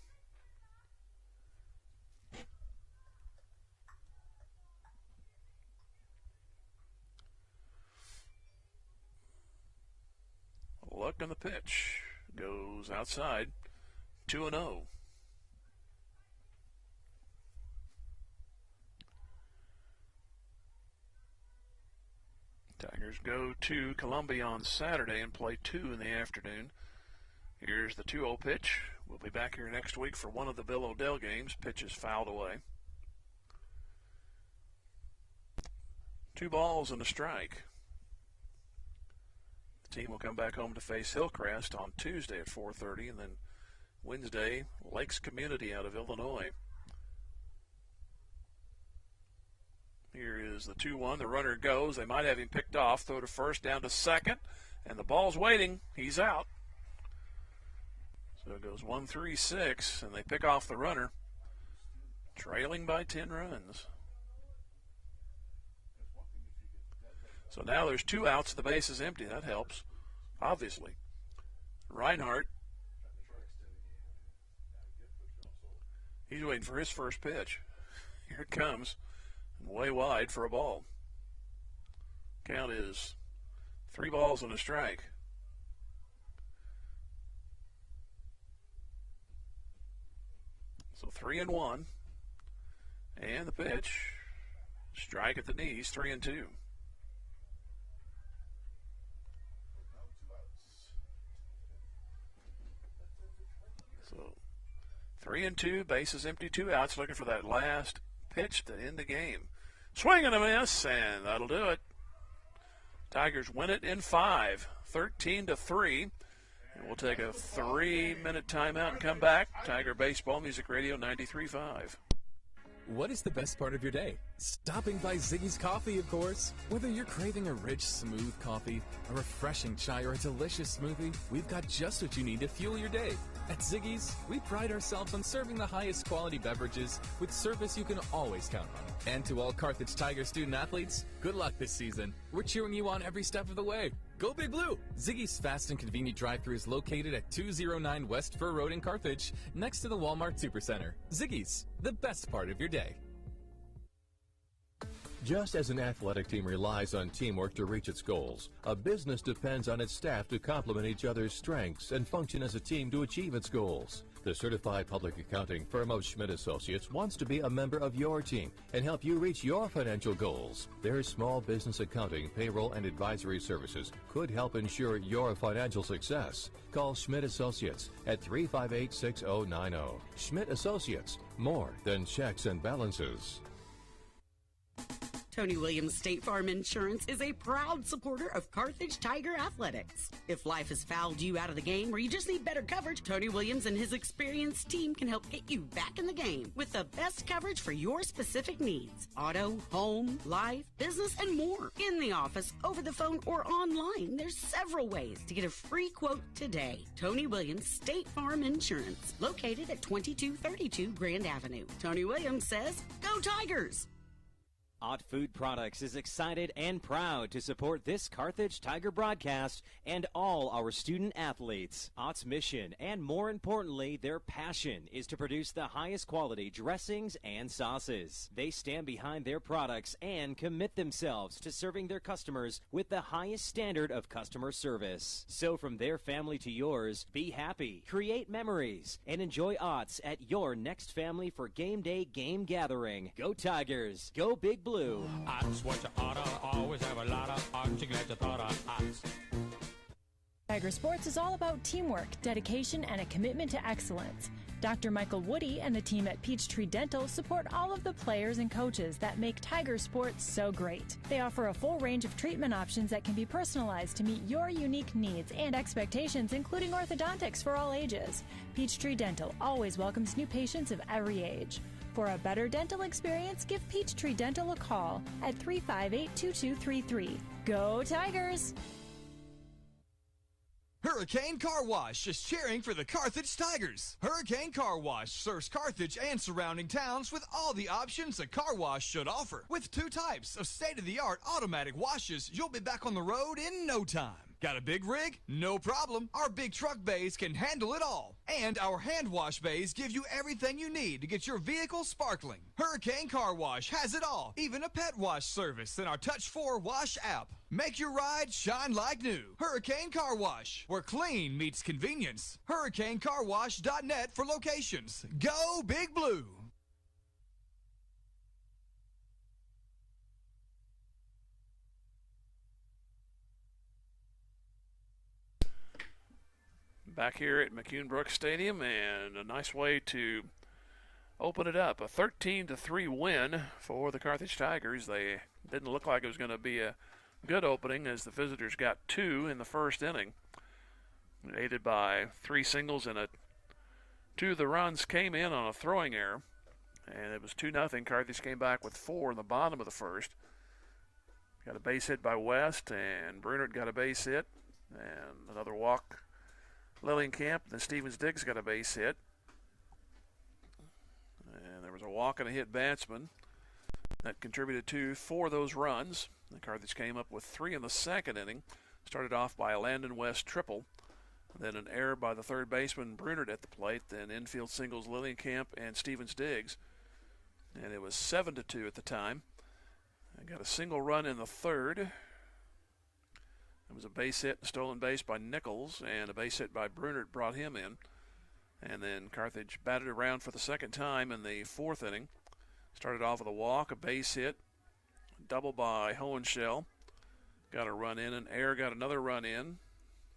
Look on the pitch. Goes outside. 2-0. Tigers go to Columbia on Saturday and play 2 in the afternoon. Here's the 2-0 pitch. We'll be back here next week for one of the Bill O'Dell games. Pitch is fouled away. 2 balls and a strike. The team will come back home to face Hillcrest on Tuesday at 4:30, and then Wednesday, Lakes Community out of Illinois. Here is the 2-1. The runner goes. They might have him picked off. Throw to first, down to second. And the ball's waiting. He's out. So it goes 1-3-6, and they pick off the runner. Trailing by 10 runs. So now there's 2 outs. The base is empty. That helps, obviously. Reinhardt. He's waiting for his first pitch. Here it comes. Way wide for a ball. Count is 3 balls and a strike. So 3-1. And the pitch. Strike at the knees, 3-2. So 3-2, bases empty, 2 outs, looking for that last pitch to end the game. Swing and a miss, and that'll do it. Tigers win it in 5, 13-3. And we'll take a 3-minute timeout and come back. Tiger Baseball Music Radio 93.5. What is the best part of your day? Stopping by Ziggy's Coffee, of course. Whether you're craving a rich, smooth coffee, a refreshing chai, or a delicious smoothie, we've got just what you need to fuel your day. At Ziggy's, we pride ourselves on serving the highest quality beverages with service you can always count on. And to all Carthage Tiger student athletes, good luck this season. We're cheering you on every step of the way. Go Big Blue! Ziggy's fast and convenient drive-thru is located at 209 West Fur Road in Carthage, next to the Walmart Supercenter. Ziggy's, the best part of your day. Just as an athletic team relies on teamwork to reach its goals, a business depends on its staff to complement each other's strengths and function as a team to achieve its goals. The certified public accounting firm of Schmidt Associates wants to be a member of your team and help you reach your financial goals. Their small business accounting, payroll, and advisory services could help ensure your financial success. Call Schmidt Associates at 358-6090. Schmidt Associates, more than checks and balances. Tony Williams State Farm Insurance is a proud supporter of Carthage Tiger Athletics. If life has fouled you out of the game or you just need better coverage, Tony Williams and his experienced team can help get you back in the game with the best coverage for your specific needs. Auto, home, life, business, and more. In the office, over the phone, or online, there's several ways to get a free quote today. Tony Williams State Farm Insurance, located at 2232 Grand Avenue. Tony Williams says, go Tigers! Ott Food Products is excited and proud to support this Carthage Tiger broadcast and all our student athletes. Ott's mission, and more importantly, their passion, is to produce the highest quality dressings and sauces. They stand behind their products and commit themselves to serving their customers with the highest standard of customer service. So from their family to yours, be happy, create memories, and enjoy Ott's at your next family for game day game gathering. Go Tigers! Go Big Blue! Ott's what you oughta, always have a lot of Ott's. You glad you thought of Ott's. Tiger Sports is all about teamwork, dedication, and a commitment to excellence. Dr. Michael Woody and the team at Peachtree Dental support all of the players and coaches that make Tiger Sports so great. They offer a full range of treatment options that can be personalized to meet your unique needs and expectations, including orthodontics for all ages. Peachtree Dental always welcomes new patients of every age. For a better dental experience, give Peachtree Dental a call at 358-2233. Go Tigers! Hurricane Car Wash is cheering for the Carthage Tigers. Hurricane Car Wash serves Carthage and surrounding towns with all the options a car wash should offer. With 2 types of state-of-the-art automatic washes, you'll be back on the road in no time. Got a big rig? No problem. Our big truck bays can handle it all. And our hand wash bays give you everything you need to get your vehicle sparkling. Hurricane Car Wash has it all, even a pet wash service in our Touch 4 Wash app. Make your ride shine like new. Hurricane Car Wash, where clean meets convenience. HurricaneCarWash.net for locations. Go Big Blue! Back here at McCune-Brooks Stadium, and a nice way to open it up. A 13-3 win for the Carthage Tigers. They didn't look like it was going to be a good opening, as the visitors got 2 in the first inning, aided by 3 singles, and 2 of the runs came in on a throwing error, and it was 2-0. Carthage came back with 4 in the bottom of the first. Got a base hit by West, and Brunert got a base hit, and another walk. Lillienkamp, then Stevens Diggs got a base hit. And there was a walk and a hit batsman that contributed to 4 of those runs. The Carthage came up with 3 in the second inning. Started off by a Landon West triple. Then an error by the third baseman, Brunert, at the plate. Then infield singles, Lillienkamp and Stevens Diggs. And it was 7-2 at the time. I got a single run in the third. It was a base hit, a stolen base by Nichols, and a base hit by Brunert brought him in. And then Carthage batted around for the second time in the fourth inning. Started off with a walk, a base hit, double by Hohenschel. Got a run in, and Ayer got another run in.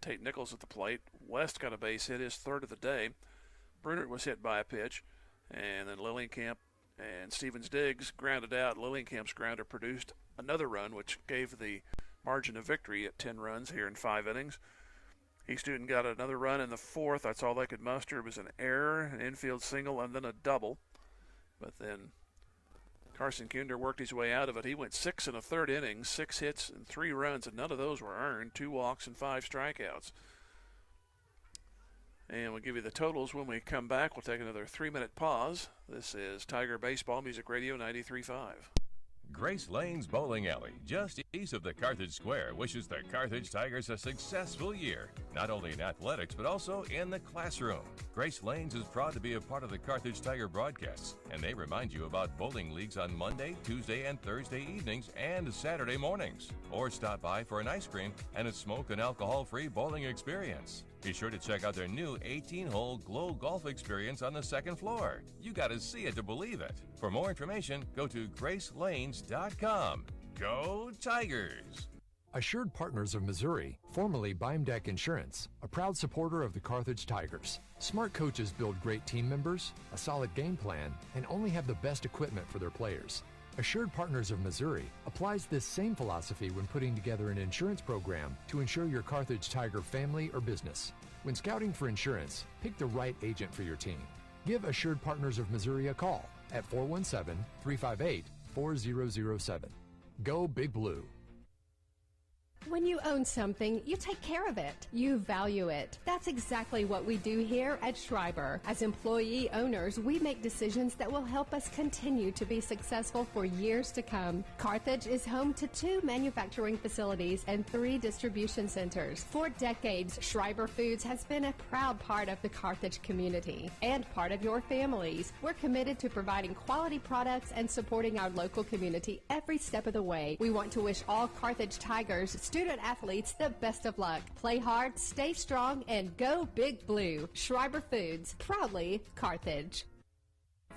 Tate Nichols at the plate. West got a base hit, his third of the day. Brunert was hit by a pitch. And then Lillienkamp and Stevens Diggs grounded out. Lillienkamp's grounder produced another run, which gave the margin of victory at 10 runs here in 5 innings. East Newton got another run in the fourth. That's all they could muster. It was an error, an infield single, and then a double. But then Carson Kunder worked his way out of it. He went 6 in a third inning, 6 hits and 3 runs, and none of those were earned. 2 walks and 5 strikeouts. And we'll give you the totals when we come back. We'll take another 3-minute pause. This is Tiger Baseball Music Radio 93.5. Grace Lane's Bowling Alley, just east of the Carthage Square, wishes the Carthage Tigers a successful year, not only in athletics, but also in the classroom. Grace Lane's is proud to be a part of the Carthage Tiger broadcasts, and they remind you about bowling leagues on Monday, Tuesday, and Thursday evenings and Saturday mornings. Or stop by for an ice cream and a smoke and alcohol-free bowling experience. Be sure to check out their new 18-hole Glow Golf experience on the second floor. You got to see it to believe it. For more information, go to gracelanes.com. Go Tigers! Assured Partners of Missouri, formerly Beimdeck Insurance, a proud supporter of the Carthage Tigers. Smart coaches build great team members, a solid game plan, and only have the best equipment for their players. Assured Partners of Missouri applies this same philosophy when putting together an insurance program to insure your Carthage Tiger family or business. When scouting for insurance, pick the right agent for your team. Give Assured Partners of Missouri a call at 417-358-4007. Go Big Blue. When you own something, you take care of it. You value it. That's exactly what we do here at Schreiber. As employee owners, we make decisions that will help us continue to be successful for years to come. Carthage is home to 2 manufacturing facilities and 3 distribution centers. For decades, Schreiber Foods has been a proud part of the Carthage community and part of your families. We're committed to providing quality products and supporting our local community every step of the way. We want to wish all Carthage Tigers student athletes the best of luck. Play hard, stay strong, and go Big Blue. Schreiber Foods, proudly Carthage.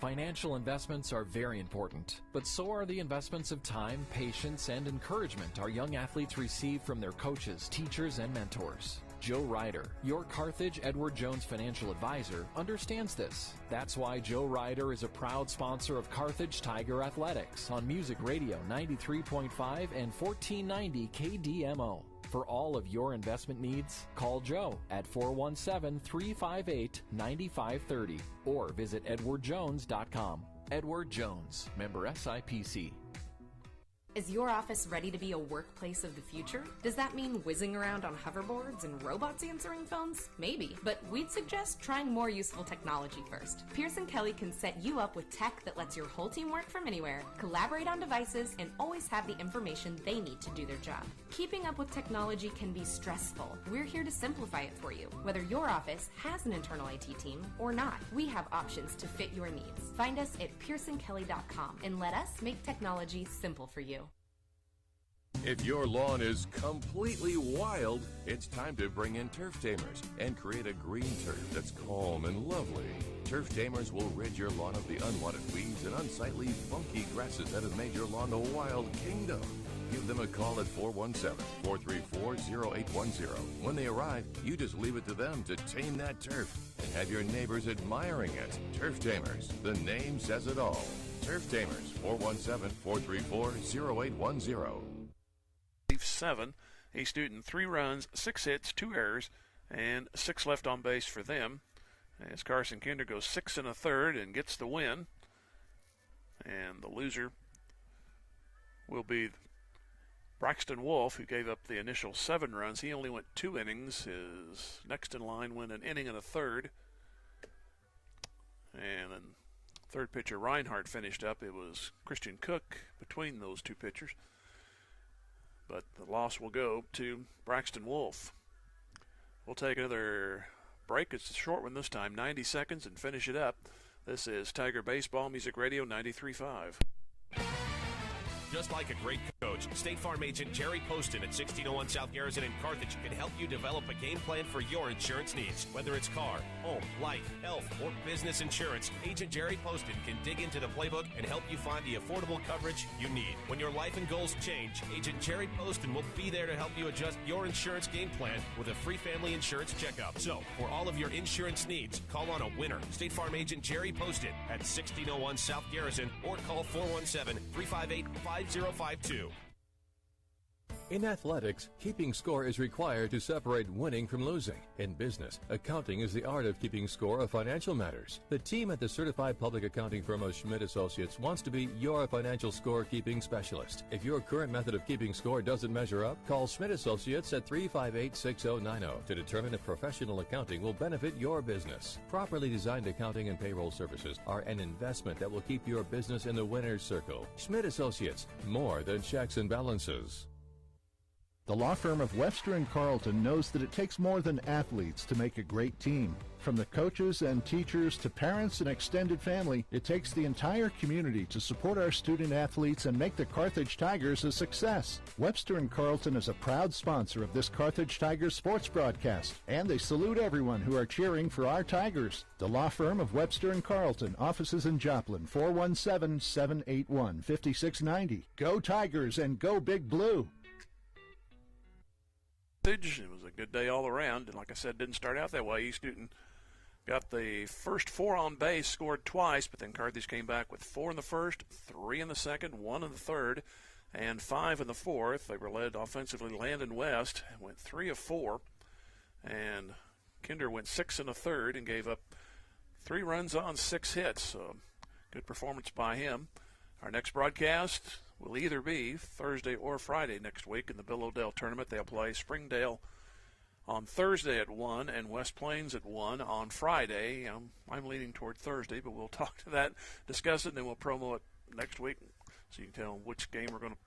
Financial investments are very important, but so are the investments of time, patience, and encouragement our young athletes receive from their coaches, teachers, and mentors. Joe Ryder, your Carthage Edward Jones financial advisor, understands this. That's why Joe Ryder is a proud sponsor of Carthage Tiger Athletics on Music Radio 93.5 and 1490 KDMO. For all of your investment needs, call Joe at 417-358-9530 or visit edwardjones.com. Edward Jones, member SIPC. Is your office ready to be a workplace of the future? Does that mean whizzing around on hoverboards and robots answering phones? Maybe, but we'd suggest trying more useful technology first. Pierce & Kelly can set you up with tech that lets your whole team work from anywhere, collaborate on devices, and always have the information they need to do their job. Keeping up with technology can be stressful. We're here to simplify it for you. Whether your office has an internal IT team or not, we have options to fit your needs. Find us at pearsonkelly.com and let us make technology simple for you. If your lawn is completely wild, it's time to bring in Turf Tamers and create a green turf that's calm and lovely. Turf Tamers will rid your lawn of the unwanted weeds and unsightly, funky grasses that have made your lawn a wild kingdom. Give them a call at 417-434-0810. When they arrive, you just leave it to them to tame that turf and have your neighbors admiring it. Turf Tamers, the name says it all. Turf Tamers, 417-434-0810. 7. East Newton 3 runs, 6 hits, 2 errors, and 6 left on base for them. As Carson Kinder goes 6 1/3 and gets the win. And the loser will be Braxton Wolf, who gave up the initial 7 runs. He only went 2 innings. His next in line went an inning and a third. And then third pitcher Reinhardt finished up. It was Christian Cook between those 2 pitchers. But the loss will go to Braxton Wolf. We'll take another break. It's a short one this time, 90 seconds, and finish it up. This is Tiger Baseball, Music Radio 93.5. Just like a great coach, State Farm agent Jerry Poston at 1601 South Garrison in Carthage can help you develop a game plan for your insurance needs. Whether it's car, home, life, health, or business insurance, Agent Jerry Poston can dig into the playbook and help you find the affordable coverage you need. When your life and goals change, Agent Jerry Poston will be there to help you adjust your insurance game plan with a free family insurance checkup. So, for all of your insurance needs, call on a winner. State Farm agent Jerry Poston at 1601 South Garrison or call 417-358-5052. In athletics, keeping score is required to separate winning from losing. In business, accounting is the art of keeping score of financial matters. The team at the certified public accounting firm of Schmidt Associates wants to be your financial score-keeping specialist. If your current method of keeping score doesn't measure up, call Schmidt Associates at 358-6090 to determine if professional accounting will benefit your business. Properly designed accounting and payroll services are an investment that will keep your business in the winner's circle. Schmidt Associates, more than checks and balances. The law firm of Webster and Carlton knows that it takes more than athletes to make a great team. From the coaches and teachers to parents and extended family, it takes the entire community to support our student athletes and make the Carthage Tigers a success. Webster and Carlton is a proud sponsor of this Carthage Tigers sports broadcast, and they salute everyone who are cheering for our Tigers. The law firm of Webster and Carlton, offices in Joplin, 417-781-5690. Go Tigers and go Big Blue! It was a good day all around, and like I said, didn't start out that way. East Newton got the first 4 on base, scored twice, but then Carthage came back with 4 in the first, 3 in the second, 1 in the third, and 5 in the fourth. They were led offensively. Landon West went 3 of 4, and Kinder went 6 in the third and gave up 3 runs on 6 hits. So good performance by him. Our next broadcast will either be Thursday or Friday next week in the Bill O'Dell tournament. They'll play Springdale on Thursday at 1 and West Plains at 1 on Friday. I'm leaning toward Thursday, but we'll talk to that, discuss it, and then we'll promo it next week so you can tell which game we're going to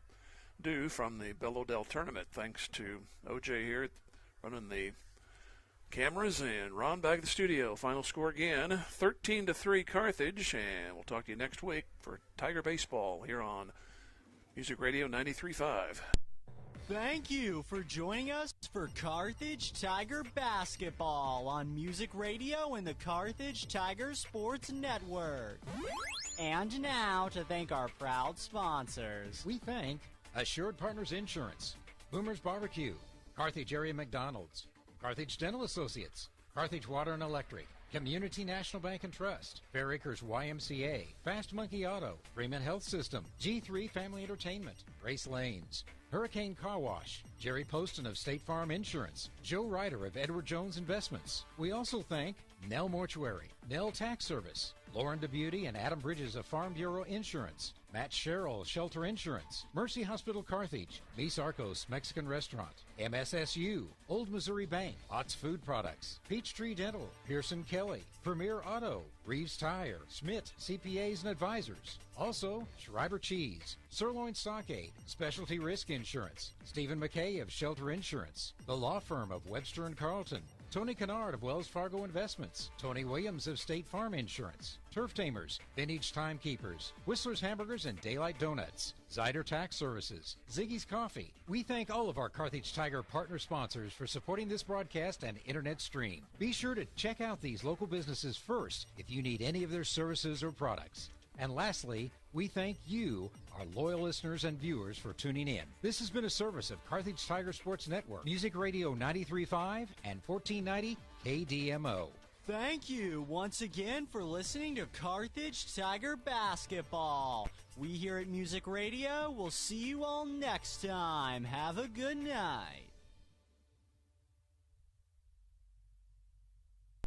do from the Bill O'Dell tournament. Thanks to OJ here running the cameras, and Ron back at the studio. Final score again, 13-3 Carthage, and we'll talk to you next week for Tiger Baseball here on Music Radio 93.5. Thank you for joining us for Carthage Tiger Basketball on Music Radio and the Carthage Tiger Sports Network. And now to thank our proud sponsors. We thank Assured Partners Insurance, Boomer's Barbecue, Carthage Area McDonald's, Carthage Dental Associates, Carthage Water and Electric, Community National Bank and Trust, Fair Acres YMCA, Fast Monkey Auto, Freeman Health System, G3 Family Entertainment, Grace Lanes, Hurricane Car Wash, Jerry Poston of State Farm Insurance, Joe Ryder of Edward Jones Investments. We also thank Nell Mortuary, Nell Tax Service, Lauren DeBeauty and Adam Bridges of Farm Bureau Insurance, Matt Sherrill, Shelter Insurance, Mercy Hospital Carthage, Mis Arcos Mexican Restaurant, MSSU, Old Missouri Bank, Ott's Food Products, Peachtree Dental, Pearson Kelly, Premier Auto, Reeves Tire, Schmidt CPAs and Advisors. Also, Schreiber Cheese, Sirloin Stockade, Specialty Risk Insurance, Stephen McKay of Shelter Insurance, the law firm of Webster & Carlton, Tony Kennard of Wells Fargo Investments, Tony Williams of State Farm Insurance, Turf Tamers, Vintage Timekeepers, Whistler's Hamburgers and Daylight Donuts, Zyder Tax Services, Ziggy's Coffee. We thank all of our Carthage Tiger partner sponsors for supporting this broadcast and internet stream. Be sure to check out these local businesses first if you need any of their services or products. And lastly, we thank you, our loyal listeners and viewers, for tuning in. This has been a service of Carthage Tiger Sports Network, Music Radio 93.5 and 1490 KDMO. Thank you once again for listening to Carthage Tiger Basketball. We here at Music Radio will see you all next time. Have a good night.